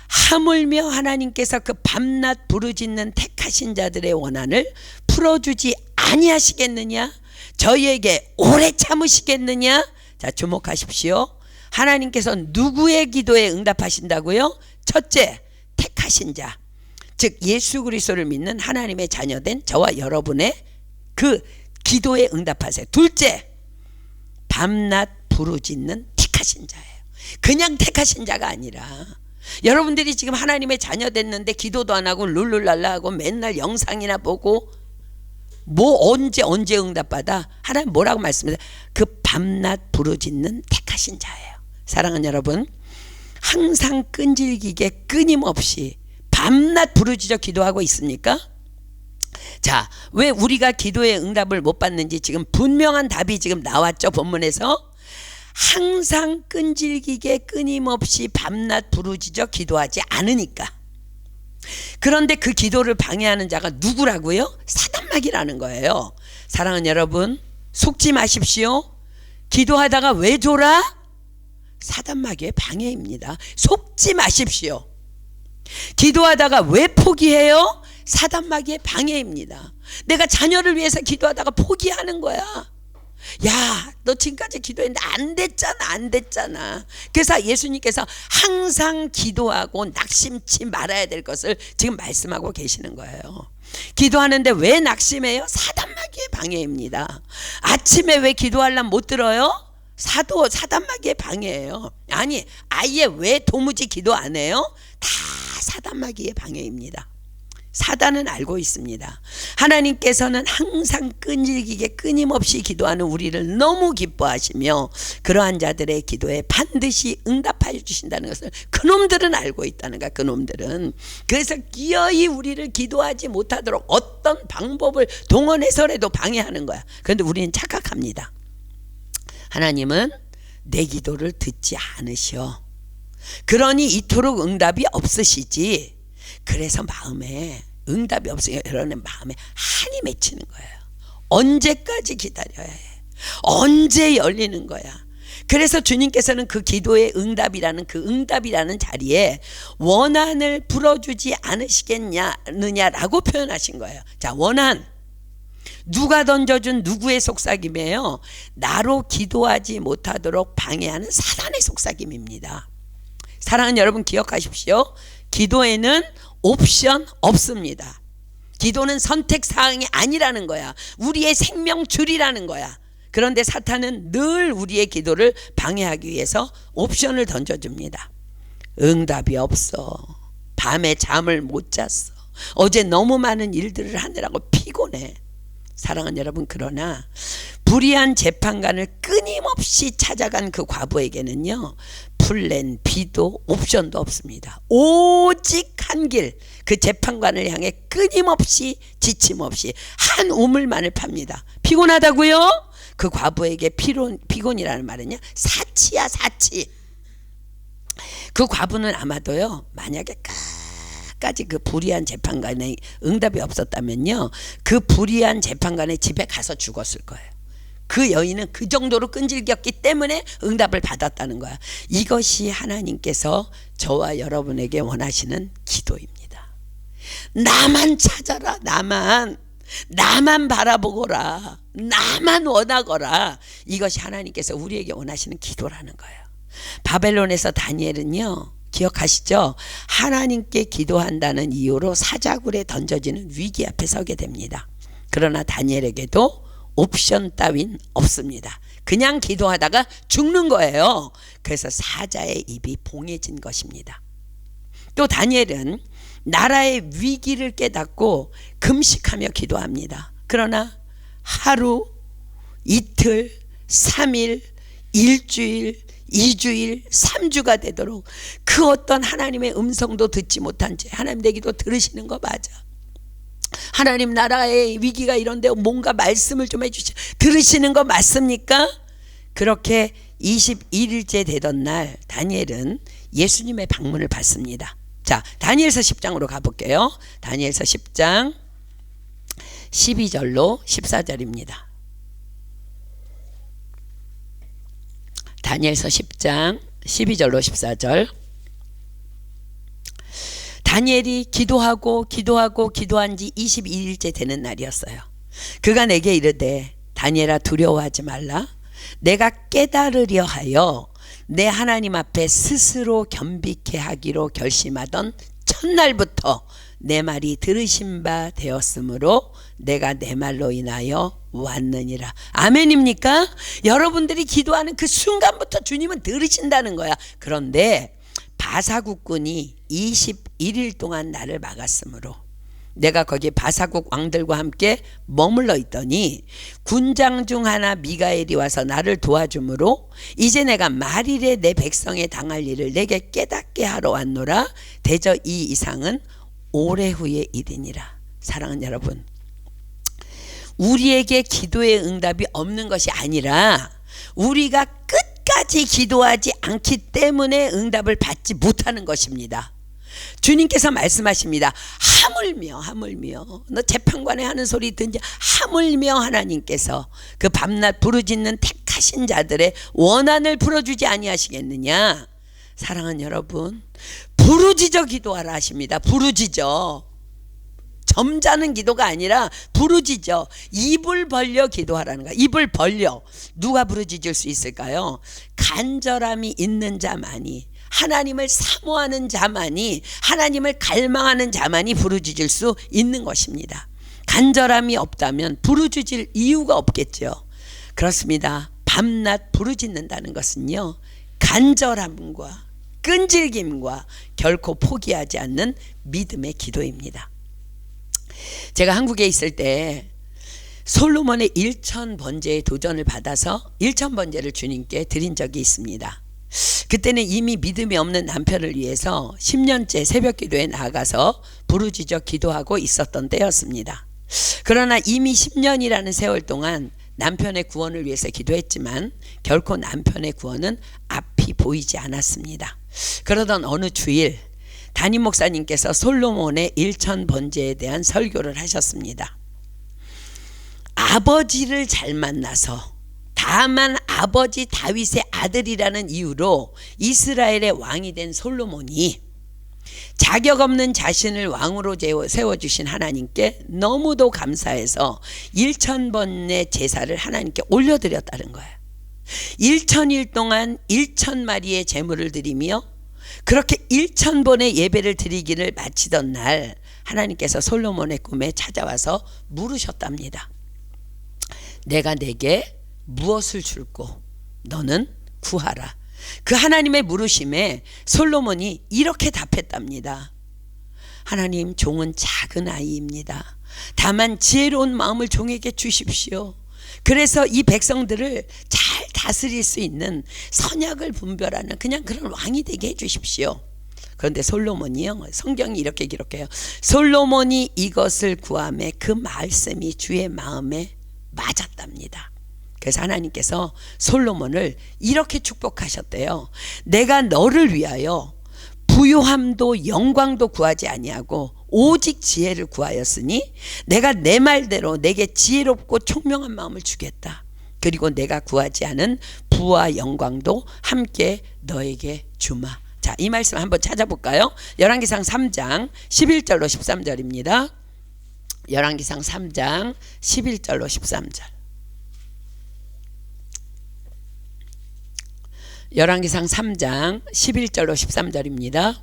하물며 하나님께서 그 밤낮 부르짖는 택하신 자들의 원한을 풀어주지 아니하시겠느냐? 저희에게 오래 참으시겠느냐? 자, 주목하십시오. 하나님께서 누구의 기도에 응답하신다고요? 첫째, 택하신 자, 즉 예수 그리스도를 믿는 하나님의 자녀된 저와 여러분의 그 기도에 응답하세요. 둘째, 밤낮 부르짖는 택하신 자예요. 그냥 택하신 자가 아니라, 여러분들이 지금 하나님의 자녀 됐는데 기도도 안 하고 룰루랄라 하고 맨날 영상이나 보고 뭐 언제 응답받아? 하나님 뭐라고 말씀하세요? 그 밤낮 부르짖는 택하신 자예요. 사랑하는 여러분, 항상 끈질기게 끊임없이 밤낮 부르짖어 기도하고 있습니까? 자, 왜 우리가 기도의 응답을 못 받는지 지금 분명한 답이 지금 나왔죠, 본문에서. 항상 끈질기게 끊임없이 밤낮 부르짖어 기도하지 않으니까. 그런데 그 기도를 방해하는 자가 누구라고요? 사단마귀라는 거예요. 사랑하는 여러분, 속지 마십시오. 기도하다가 왜 졸아? 사단마귀의 방해입니다. 속지 마십시오. 기도하다가 왜 포기해요? 사단마귀의 방해입니다. 내가 자녀를 위해서 기도하다가 포기하는 거야. 야, 너 지금까지 기도했는데 안 됐잖아. 그래서 예수님께서 항상 기도하고 낙심치 말아야 될 것을 지금 말씀하고 계시는 거예요. 기도하는데 왜 낙심해요? 사단마귀의 방해입니다. 아침에 왜 기도하려면 못 들어요? 사단마귀의 방해예요. 아니, 아예 왜 도무지 기도 안 해요? 다 사단마귀의 방해입니다. 사단은 알고 있습니다. 하나님께서는 항상 끈질기게 끊임없이 기도하는 우리를 너무 기뻐하시며 그러한 자들의 기도에 반드시 응답하여 주신다는 것을 그놈들은 알고 있다는 거야. 그놈들은. 그래서 기어이 우리를 기도하지 못하도록 어떤 방법을 동원해서라도 방해하는 거야. 그런데 우리는 착각합니다. 하나님은 내 기도를 듣지 않으셔. 그러니 이토록 응답이 없으시지. 그래서 마음에 응답이 없으니까 여러분의 마음에 한이 맺히는 거예요. 언제까지 기다려야 해? 언제 열리는 거야? 그래서 주님께서는 그 기도의 응답이라는 자리에 원한을 풀어주지 않으시겠느냐라고 표현하신 거예요. 자, 원한, 누가 던져준 누구의 속삭임이에요? 나로 기도하지 못하도록 방해하는 사단의 속삭임입니다. 사랑하는 여러분, 기억하십시오. 기도에는 옵션 없습니다. 기도는 선택사항이 아니라는 거야. 우리의 생명줄이라는 거야. 그런데 사탄은 늘 우리의 기도를 방해하기 위해서 옵션을 던져줍니다. 응답이 없어. 밤에 잠을 못 잤어. 어제 너무 많은 일들을 하느라고 피곤해. 사랑하는 여러분, 그러나 불의한 재판관을 끊임없이 찾아간 그 과부에게는요, 플랜 B도 옵션도 없습니다. 오직 한 길, 그 재판관을 향해 끊임없이 지침없이 한 우물만을 팝니다. 피곤하다고요? 그 과부에게 피곤이라는 말은요, 사치야, 사치. 그 과부는 아마도요, 만약에 까지 그 불의한 재판관의 응답이 없었다면요, 그 불의한 재판관의 집에 가서 죽었을 거예요. 그 여인은 그 정도로 끈질겼기 때문에 응답을 받았다는 거야. 이것이 하나님께서 저와 여러분에게 원하시는 기도입니다. 나만 찾아라. 나만 바라보거라. 나만 원하거라. 이것이 하나님께서 우리에게 원하시는 기도라는 거예요. 바벨론에서 다니엘은요, 기억하시죠? 하나님께 기도한다는 이유로 사자굴에 던져지는 위기 앞에 서게 됩니다. 그러나 다니엘에게도 옵션 따윈 없습니다. 그냥 기도하다가 죽는 거예요. 그래서 사자의 입이 봉해진 것입니다. 또 다니엘은 나라의 위기를 깨닫고 금식하며 기도합니다. 그러나 하루, 이틀, 3일, 일주일, 2주일, 3주가 되도록 그 어떤 하나님의 음성도 듣지 못한 채 하나님 내 기도 들으시는 거 맞아. 하나님 나라의 위기가 이런데 뭔가 말씀을 좀 해주시 들으시는 거 맞습니까? 그렇게 21일째 되던 날 다니엘은 예수님의 방문을 받습니다. 자, 다니엘서 10장으로 가볼게요. 다니엘서 10장 12절로 14절입니다. 다니엘서 10장 12절로 14절. 다니엘이 기도한 지 22일째 되는 날이었어요. 그가 내게 이르되 다니엘아 두려워하지 말라. 내가 깨달으려 하여 내 하나님 앞에 스스로 겸비케 하기로 결심하던 첫날부터 내 말이 들으신 바 되었으므로 내가 내 말로 인하여 왔느니라. 아멘입니까? 여러분들이 기도하는 그 순간부터 주님은 들으신다는 거야. 그런데 바사국군이 21일 동안 나를 막았으므로 내가 거기 바사국 왕들과 함께 머물러 있더니 군장 중 하나 미가엘이 와서 나를 도와주므로 이제 내가 말일에 내 백성에 당할 일을 내게 깨닫게 하러 왔노라. 대저 이 이상은 오래 후의 일이니라. 사랑하는 여러분, 우리에게 기도의 응답이 없는 것이 아니라 우리가 끝까지 기도하지 않기 때문에 응답을 받지 못하는 것입니다. 주님께서 말씀하십니다. 하물며 너 재판관에 하는 소리 듣지? 하물며 하나님께서 그 밤낮 부르짖는 택하신 자들의 원한을 풀어주지 아니하시겠느냐. 사랑하는 여러분, 부르짖어 기도하라 하십니다. 부르짖어. 점잖은 기도가 아니라 부르짖어. 입을 벌려 기도하라는 거야. 입을 벌려. 누가 부르짖을 수 있을까요? 간절함이 있는 자만이, 하나님을 사모하는 자만이, 하나님을 갈망하는 자만이 부르짖을 수 있는 것입니다. 간절함이 없다면 부르짖을 이유가 없겠죠. 그렇습니다. 밤낮 부르짖는다는 것은요, 간절함과 끈질김과 결코 포기하지 않는 믿음의 기도입니다. 제가 한국에 있을 때 솔로몬의 1000번제의 도전을 받아서 1000번제를 주님께 드린 적이 있습니다. 그때는 이미 믿음이 없는 남편을 위해서 10년째 새벽기도에 나가서 부르짖어 기도하고 있었던 때였습니다. 그러나 이미 10년이라는 세월 동안 남편의 구원을 위해서 기도했지만 결코 남편의 구원은 앞이 보이지 않았습니다. 그러던 어느 주일 담임 목사님께서 솔로몬의 1000번제에 대한 설교를 하셨습니다. 아버지를 잘 만나서, 다만 아버지 다윗의 아들이라는 이유로 이스라엘의 왕이 된 솔로몬이 자격 없는 자신을 왕으로 세워주신 하나님께 너무도 감사해서 1000번의 제사를 하나님께 올려드렸다는 거예요. 1000일 동안 1000마리의 제물을 드리며 그렇게 1000번의 예배를 드리기를 마치던 날 하나님께서 솔로몬의 꿈에 찾아와서 물으셨답니다. 내가 내게 무엇을 줄고 너는 구하라. 그 하나님의 물으심에 솔로몬이 이렇게 답했답니다. 하나님, 종은 작은 아이입니다. 다만 지혜로운 마음을 종에게 주십시오. 그래서 이 백성들을 잘 다스릴 수 있는 선약을 분별하는 그냥 그런 왕이 되게 해주십시오. 그런데 솔로몬이요, 성경이 이렇게 기록해요. 솔로몬이 이것을 구하매 그 말씀이 주의 마음에 맞았답니다. 그래서 하나님께서 솔로몬을 이렇게 축복하셨대요. 내가 너를 위하여 부요함도 영광도 구하지 아니하고 오직 지혜를 구하였으니 내가 내 말대로 내게 지혜롭고 총명한 마음을 주겠다. 그리고 내가 구하지 않은 부와 영광도 함께 너에게 주마. 자, 이 말씀 한번 찾아볼까요? 열왕기상 3장 11절로 13절입니다. 열왕기상 3장 11절로 13절. 열왕기상 3장 11절로 13절입니다.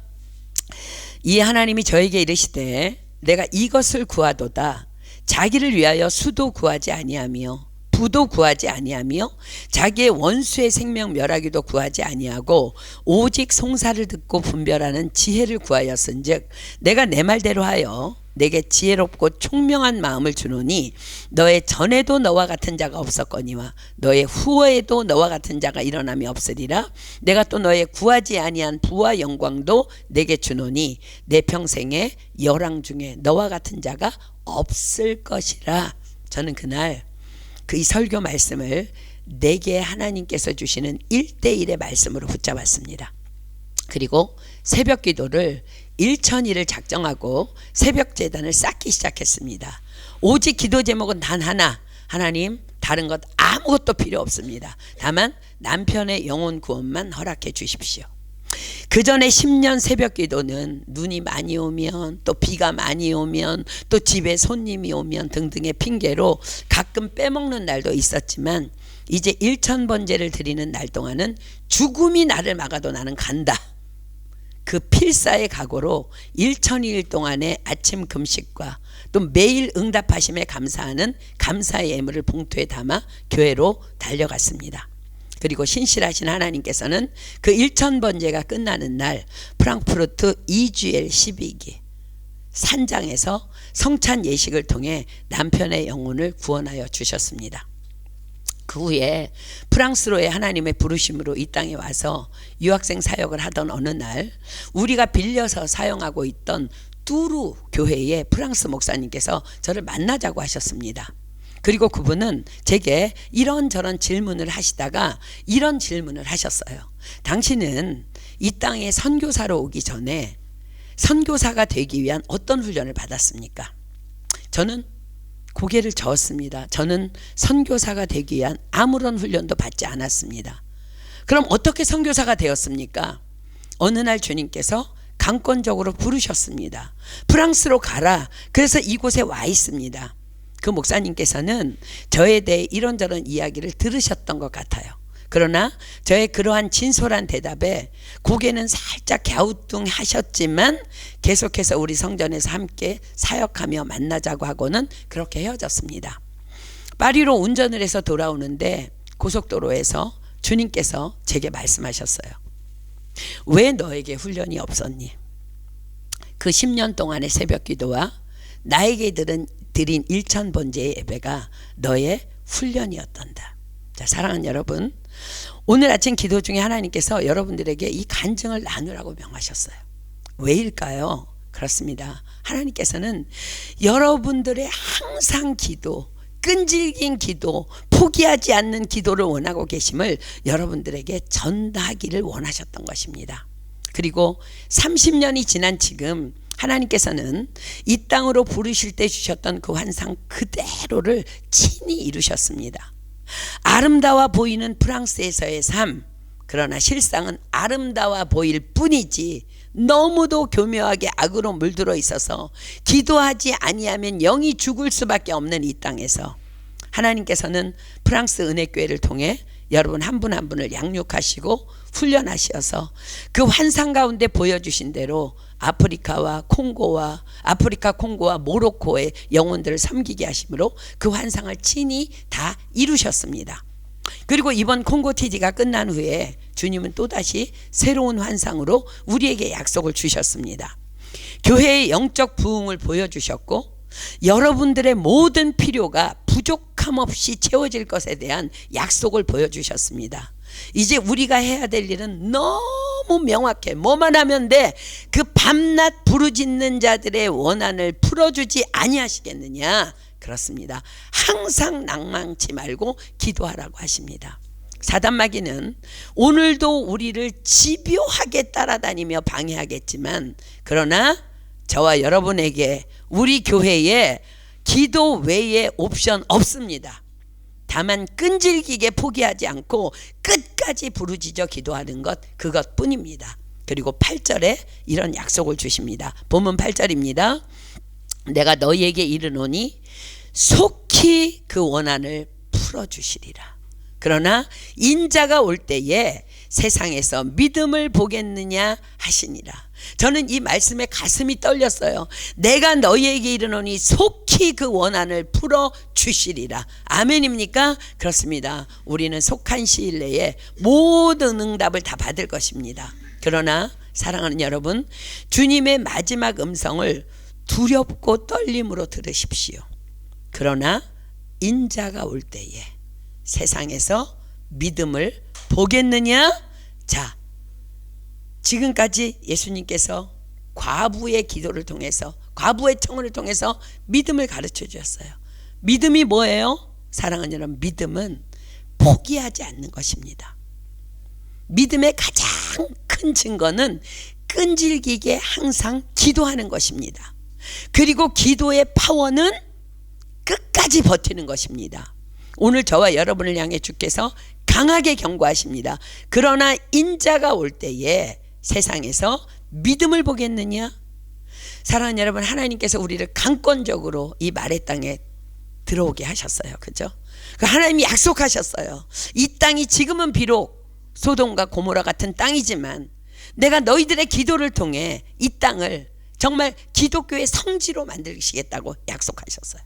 이 하나님이 저에게 이르시되 내가 이것을 구하도다. 자기를 위하여 수도 구하지 아니하며 부도 구하지 아니하며 자기의 원수의 생명 멸하기도 구하지 아니하고 오직 송사를 듣고 분별하는 지혜를 구하였은즉 내가 내 말대로 하여 내게 지혜롭고 총명한 마음을 주노니 너의 전에도 너와 같은 자가 없었거니와 너의 후에도 너와 같은 자가 일어남이 없으리라. 내가 또 너의 구하지 아니한 부와 영광도 내게 주노니 내 평생에 열왕 중에 너와 같은 자가 없을 것이라. 저는 그날 그 이 설교 말씀을 내게 하나님께서 주시는 1:1의 말씀으로 붙잡았습니다. 그리고 새벽 기도를 1,000일을 작정하고 새벽 제단을 쌓기 시작했습니다. 오직 기도 제목은 단 하나, 하나님 다른 것 아무것도 필요 없습니다. 다만 남편의 영혼 구원만 허락해 주십시오. 그 전에 10년 새벽 기도는 눈이 많이 오면 또 비가 많이 오면 또 집에 손님이 오면 등등의 핑계로 가끔 빼먹는 날도 있었지만 이제 1,000번제를 드리는 날 동안은 죽음이 나를 막아도 나는 간다. 그 필사의 각오로 1,000일 동안의 아침 금식과 또 매일 응답하심에 감사하는 감사의 예물을 봉투에 담아 교회로 달려갔습니다. 그리고 신실하신 하나님께서는 그 1,000번제가 끝나는 날 프랑크푸르트 이주엘 12기 산장에서 성찬 예식을 통해 남편의 영혼을 구원하여 주셨습니다. 그 후에 프랑스로의 하나님의 부르심으로 이 땅에 와서 유학생 사역을 하던 어느 날 우리가 빌려서 사용하고 있던 뚜르 교회의 프랑스 목사님께서 저를 만나자고 하셨습니다. 그리고 그분은 제게 이런저런 질문을 하시다가 이런 질문을 하셨어요. 당신은 이 땅에 선교사로 오기 전에 선교사가 되기 위한 어떤 훈련을 받았습니까? 저는 고개를 저었습니다. 저는 선교사가 되기 위한 아무런 훈련도 받지 않았습니다. 그럼 어떻게 선교사가 되었습니까? 어느 날 주님께서 강권적으로 부르셨습니다. 프랑스로 가라. 그래서 이곳에 와 있습니다. 그 목사님께서는 저에 대해 이런저런 이야기를 들으셨던 것 같아요. 그러나 저의 그러한 진솔한 대답에 고개는 살짝 갸우뚱하셨지만 계속해서 우리 성전에서 함께 사역하며 만나자고 하고는 그렇게 헤어졌습니다. 파리로 운전을 해서 돌아오는데 고속도로에서 주님께서 제게 말씀하셨어요. 왜 너에게 훈련이 없었니? 그 10년 동안의 새벽 기도와 나에게 드린 1,000번제의 예배가 너의 훈련이었단다. 자, 사랑하는 여러분, 오늘 아침 기도 중에 하나님께서 여러분들에게 이 간증을 나누라고 명하셨어요. 왜일까요? 그렇습니다. 하나님께서는 여러분들의 항상 기도, 끈질긴 기도, 포기하지 않는 기도를 원하고 계심을 여러분들에게 전하기를 원하셨던 것입니다. 그리고 30년이 지난 지금 하나님께서는 이 땅으로 부르실 때 주셨던 그 환상 그대로를 친히 이루셨습니다. 아름다워 보이는 프랑스에서의 삶, 그러나 실상은 아름다워 보일 뿐이지 너무도 교묘하게 악으로 물들어 있어서 기도하지 아니하면 영이 죽을 수밖에 없는 이 땅에서 하나님께서는 프랑스 은혜교회를 통해 여러분 한 분 한 분을 양육하시고 훈련하셔서 그 환상 가운데 보여주신 대로 아프리카 콩고와 모로코의 영혼들을 섬기게 하심으로 그 환상을 친히 다 이루셨습니다. 그리고 이번 콩고 TD가 끝난 후에 주님은 또다시 새로운 환상으로 우리에게 약속을 주셨습니다. 교회의 영적 부흥을 보여주셨고 여러분들의 모든 필요가 부족함 없이 채워질 것에 대한 약속을 보여주셨습니다. 이제 우리가 해야 될 일은 너무 명확해. 뭐만 하면 돼. 그 밤낮 부르짖는 자들의 원한을 풀어주지 아니하시겠느냐. 그렇습니다. 항상 낭망치 말고 기도하라고 하십니다. 사단마귀는 오늘도 우리를 집요하게 따라다니며 방해하겠지만 그러나 저와 여러분에게 우리 교회에 기도 외에 옵션 없습니다. 다만 끈질기게 포기하지 않고 끝까지 부르짖어 기도하는 것, 그것뿐입니다. 그리고 8절에 이런 약속을 주십니다. 본문 8절입니다. 내가 너희에게 이르노니 속히 그 원한을 풀어주시리라. 그러나 인자가 올 때에 세상에서 믿음을 보겠느냐 하시니라. 저는 이 말씀에 가슴이 떨렸어요. 내가 너희에게 이르노니 속히 그 원한을 풀어 주시리라. 아멘입니까? 그렇습니다. 우리는 속한 시일 내에 모든 응답을 다 받을 것입니다. 그러나 사랑하는 여러분, 주님의 마지막 음성을 두렵고 떨림으로 들으십시오. 그러나 인자가 올 때에 세상에서 믿음을 보겠느냐? 자, 지금까지 예수님께서 과부의 기도를 통해서, 과부의 청혼을 통해서 믿음을 가르쳐 주셨어요. 믿음이 뭐예요? 사랑하는 여러분, 믿음은 포기하지 않는 것입니다. 믿음의 가장 큰 증거는 끈질기게 항상 기도하는 것입니다. 그리고 기도의 파워는 끝까지 버티는 것입니다. 오늘 저와 여러분을 향해 주께서 강하게 경고하십니다. 그러나 인자가 올 때에 세상에서 믿음을 보겠느냐? 사랑하는 여러분, 하나님께서 우리를 강권적으로 이 말의 땅에 들어오게 하셨어요. 그죠? 하나님이 약속하셨어요. 이 땅이 지금은 비록 소돔과 고모라 같은 땅이지만 내가 너희들의 기도를 통해 이 땅을 정말 기독교의 성지로 만들시겠다고 약속하셨어요.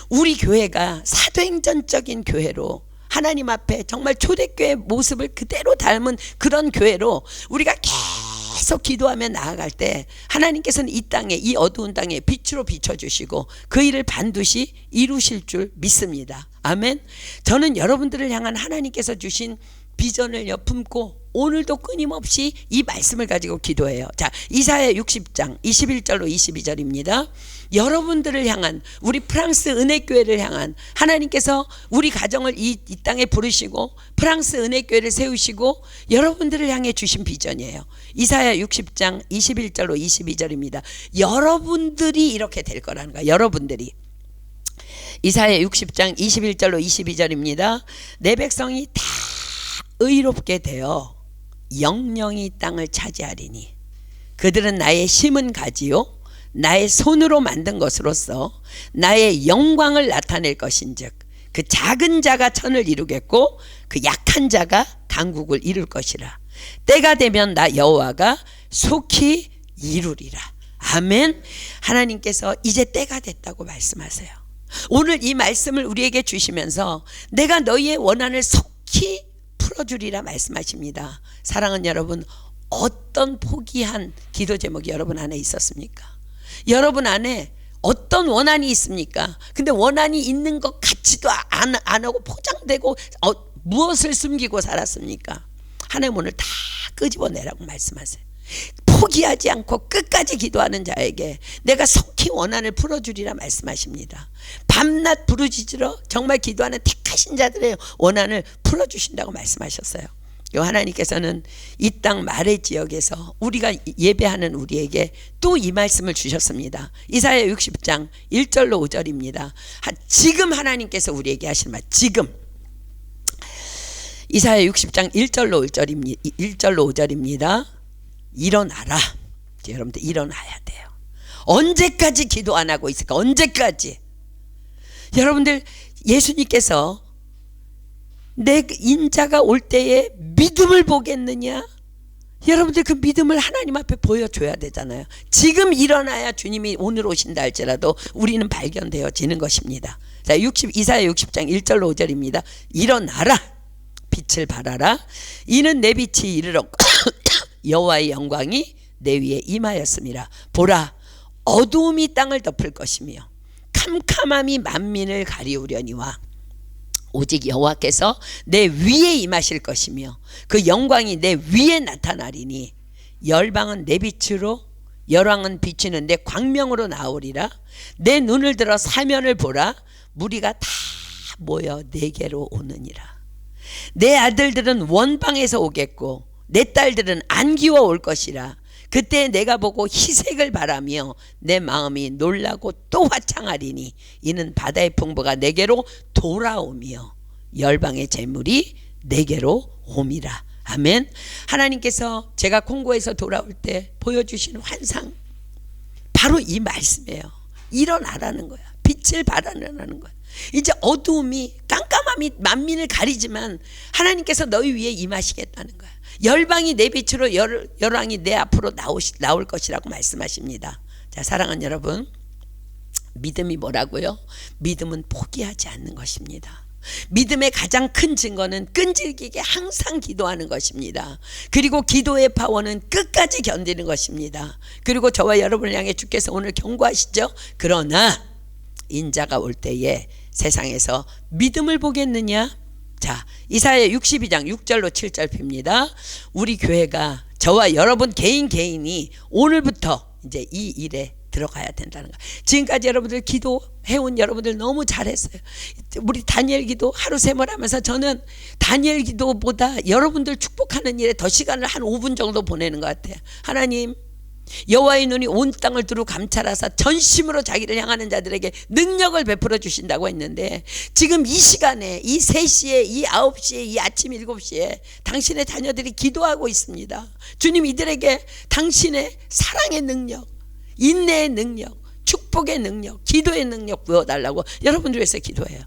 우리 교회가 사도행전적인 교회로 하나님 앞에 정말 초대교회 모습을 그대로 닮은 그런 교회로 우리가 계속 기도하며 나아갈 때 하나님께서는 이 땅에, 이 어두운 땅에 빛으로 비춰주시고 그 일을 반드시 이루실 줄 믿습니다. 아멘. 저는 여러분들을 향한 하나님께서 주신 비전을 품고 오늘도 끊임없이 이 말씀을 가지고 기도해요. 자, 이사야 60장 21절로 22절입니다. 여러분들을 향한, 우리 프랑스 은혜교회를 향한 하나님께서 우리 가정을 이 땅에 부르시고 프랑스 은혜교회를 세우시고 여러분들을 향해 주신 비전이에요. 이사야 60장 21절로 22절입니다. 여러분들이 이렇게 될 거라는 거야. 여러분들이. 이사야 60장 21절로 22절입니다. 내 백성이 다 의롭게 되어 영영이 땅을 차지하리니 그들은 나의 심은 가지요 나의 손으로 만든 것으로서 나의 영광을 나타낼 것인즉 그 작은 자가 천을 이루겠고 그 약한 자가 강국을 이룰 것이라. 때가 되면 나 여호와가 속히 이루리라. 아멘. 하나님께서 이제 때가 됐다고 말씀하세요. 오늘 이 말씀을 우리에게 주시면서 내가 너희의 원한을 속히 풀어주리라 말씀하십니다. 사랑하는 여러분, 어떤 포기한 기도 제목이 여러분 안에 있었습니까? 여러분 안에 어떤 원한이 있습니까? 근데 원한이 있는 것 같지도 안 하고 포장되고 무엇을 숨기고 살았습니까? 하나님 오늘 다 끄집어내라고 말씀하세요. 포기하지 않고 끝까지 기도하는 자에게 내가 속히 원한을 풀어주리라 말씀하십니다. 밤낮 부르짖으러 정말 기도하는 택하신 자들의 원한을 풀어주신다고 말씀하셨어요. 하나님께서는 이 땅 말의 지역에서 우리가 예배하는 우리에게 또 이 말씀을 주셨습니다. 이사야 60장 1절로 5절입니다. 지금 하나님께서 우리에게 하신 말, 지금 이사야 60장 1절로 5절입니다. 일어나라. 여러분들 일어나야 돼요. 언제까지 기도 안 하고 있을까? 언제까지? 여러분들, 예수님께서 내 인자가 올 때에 믿음을 보겠느냐? 여러분들 그 믿음을 하나님 앞에 보여줘야 되잖아요. 지금 일어나야 주님이 오늘 오신다 할지라도 우리는 발견되어지는 것입니다. 자, 이사야 60장 1절로 5절입니다. 일어나라, 빛을 발하라. 이는 내 빛이 이르렀고 여호와의 영광이 내 위에 임하였음이라. 보라, 어두움이 땅을 덮을 것이며 캄캄함이 만민을 가리우려니와 오직 여호와께서 내 위에 임하실 것이며 그 영광이 내 위에 나타나리니 열방은 내 빛으로 열왕은 비치는 내 광명으로 나오리라. 내 눈을 들어 사면을 보라. 무리가 다 모여 내게로 오느니라. 내 아들들은 원방에서 오겠고 내 딸들은 안기워 올 것이라. 그때 내가 보고 희색을 바라며 내 마음이 놀라고 또 화창하리니 이는 바다의 풍부가 내게로 돌아오며 열방의 재물이 내게로 옴이라. 아멘. 하나님께서 제가 콩고에서 돌아올 때 보여주신 환상, 바로 이 말씀이에요. 일어나라는 거야. 빛을 발하라는 거야. 이제 어두움이, 깜깜함이 밤이 만민을 가리지만 하나님께서 너희 위에 임하시겠다는 거야. 열방이 내 빛으로 열왕이 내 앞으로 나올 것이라고 말씀하십니다. 자, 사랑하는 여러분, 믿음이 뭐라고요? 믿음은 포기하지 않는 것입니다. 믿음의 가장 큰 증거는 끈질기게 항상 기도하는 것입니다. 그리고 기도의 파워는 끝까지 견디는 것입니다. 그리고 저와 여러분을 향해 주께서 오늘 경고하시죠. 그러나 인자가 올 때에 세상에서 믿음을 보겠느냐? 자, 이사야 62장 6절로 7절 핍니다. 우리 교회가 저와 여러분 개인이 오늘부터 이제 이 일에 들어가야 된다는 거. 지금까지 여러분들 기도해온 여러분들 너무 잘했어요. 우리 다니엘 기도 하루 세번 하면서 저는 다니엘 기도보다 여러분들 축복하는 일에 더 시간을 한 5분 정도 보내는 것 같아요. 하나님, 여호와의 눈이 온 땅을 두루 감찰하사 전심으로 자기를 향하는 자들에게 능력을 베풀어 주신다고 했는데, 지금 이 시간에 이 3시에 이 9시에 이 아침 7시에 당신의 자녀들이 기도하고 있습니다. 주님, 이들에게 당신의 사랑의 능력, 인내의 능력, 축복의 능력, 기도의 능력 부어달라고 여러분들 위해서 기도해요.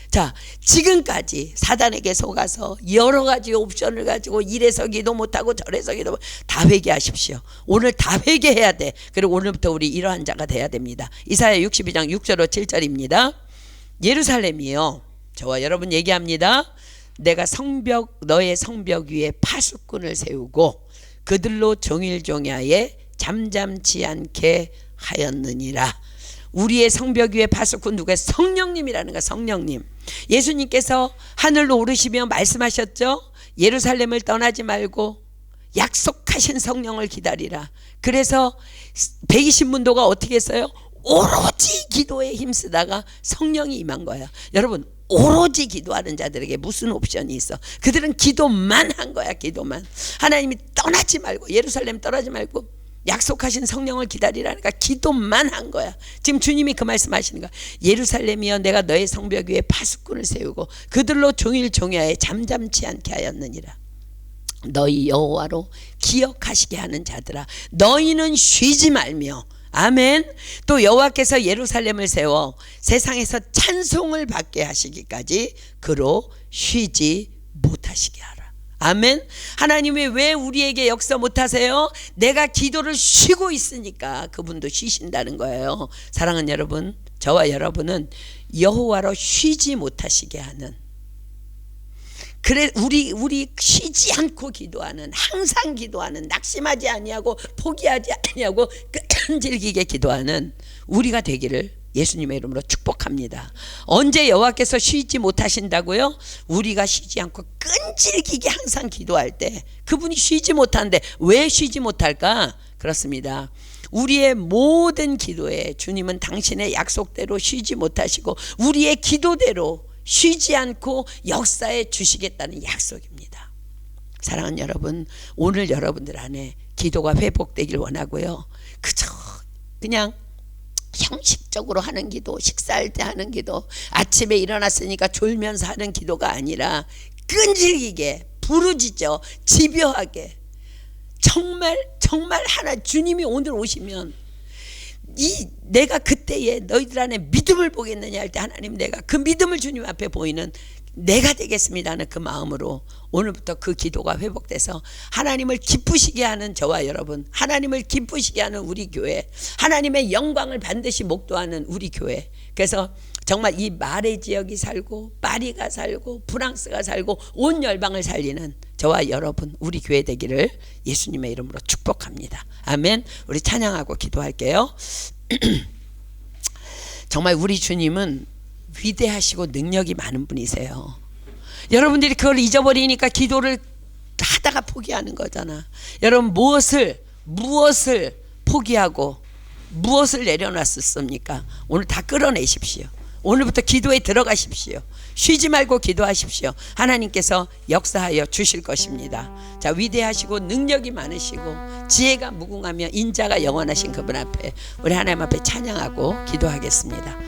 자, 지금까지 사단에게 속아서 여러 가지 옵션을 가지고 이래서 기도 못하고 저래서 기도 다 회개하십시오. 오늘 다 회개해야 돼. 그리고 오늘부터 우리 이러한 자가 돼야 됩니다. 이사야 62장 6절로 7절입니다. 예루살렘이요, 저와 여러분 얘기합니다. 내가 너의 성벽 위에 파수꾼을 세우고 그들로 종일종야에 잠잠치 않게 하였느니라. 우리의 성벽 위에 파수꾼 누구예요? 성령님이라는 거야. 성령님. 예수님께서 하늘로 오르시며 말씀하셨죠. 예루살렘을 떠나지 말고 약속하신 성령을 기다리라. 그래서 120문도가 어떻게 했어요? 오로지 기도에 힘쓰다가 성령이 임한 거예요. 여러분, 오로지 기도하는 자들에게 무슨 옵션이 있어? 그들은 기도만 한 거야. 기도만. 하나님이 떠나지 말고, 예루살렘 떠나지 말고 약속하신 성령을 기다리라니까 기도만 한 거야. 지금 주님이 그 말씀하시는 거야. 예루살렘이여, 내가 너의 성벽 위에 파수꾼을 세우고 그들로 종일종야에 잠잠치 않게 하였느니라. 너희 여호와로 기억하시게 하는 자들아, 너희는 쉬지 말며. 아멘. 또 여호와께서 예루살렘을 세워 세상에서 찬송을 받게 하시기까지 그로 쉬지 못하시게 하라. 아멘. 하나님이 왜 우리에게 역사 못하세요? 내가 기도를 쉬고 있으니까 그분도 쉬신다는 거예요. 사랑하는 여러분, 저와 여러분은 여호와로 쉬지 못하시게 하는, 그래 우리 쉬지 않고 기도하는, 항상 기도하는, 낙심하지 아니하고 포기하지 아니하고 끈질기게 기도하는 우리가 되기를 예수님의 이름으로 축복합니다. 언제 여호와께서 쉬지 못하신다고요? 우리가 쉬지 않고 끈질기게 항상 기도할 때. 그분이 쉬지 못하는데 왜 쉬지 못할까? 그렇습니다. 우리의 모든 기도에 주님은 당신의 약속대로 쉬지 못하시고 우리의 기도대로 쉬지 않고 역사해 주시겠다는 약속입니다. 사랑하는 여러분, 오늘 여러분들 안에 기도가 회복되길 원하고요. 그냥 형식적으로 하는 기도, 식사할 때 하는 기도, 아침에 일어났으니까 졸면서 하는 기도가 아니라 끈질기게, 부르짖어, 집요하게, 정말 하나, 주님이 오늘 오시면 내가 그때에 너희들 안에 믿음을 보겠느냐 할 때, 하나님, 내가 그 믿음을 주님 앞에 보이는 내가 되겠습니다 하는 그 마음으로 오늘부터 그 기도가 회복돼서 하나님을 기쁘시게 하는 저와 여러분, 하나님을 기쁘시게 하는 우리 교회, 하나님의 영광을 반드시 목도하는 우리 교회. 그래서 정말 이 마레 지역이 살고 파리가 살고 프랑스가 살고 온 열방을 살리는 저와 여러분, 우리 교회 되기를 예수님의 이름으로 축복합니다. 아멘. 우리 찬양하고 기도할게요. 정말 우리 주님은 위대하시고 능력이 많은 분이세요. 여러분들이 그걸 잊어버리니까 기도를 하다가 포기하는 거잖아. 여러분, 무엇을 포기하고 무엇을 내려놨었습니까? 오늘 다 끌어내십시오. 오늘부터 기도에 들어가십시오. 쉬지 말고 기도하십시오. 하나님께서 역사하여 주실 것입니다. 자, 위대하시고 능력이 많으시고 지혜가 무궁하며 인자가 영원하신 그분 앞에 우리 하나님 앞에 찬양하고 기도하겠습니다.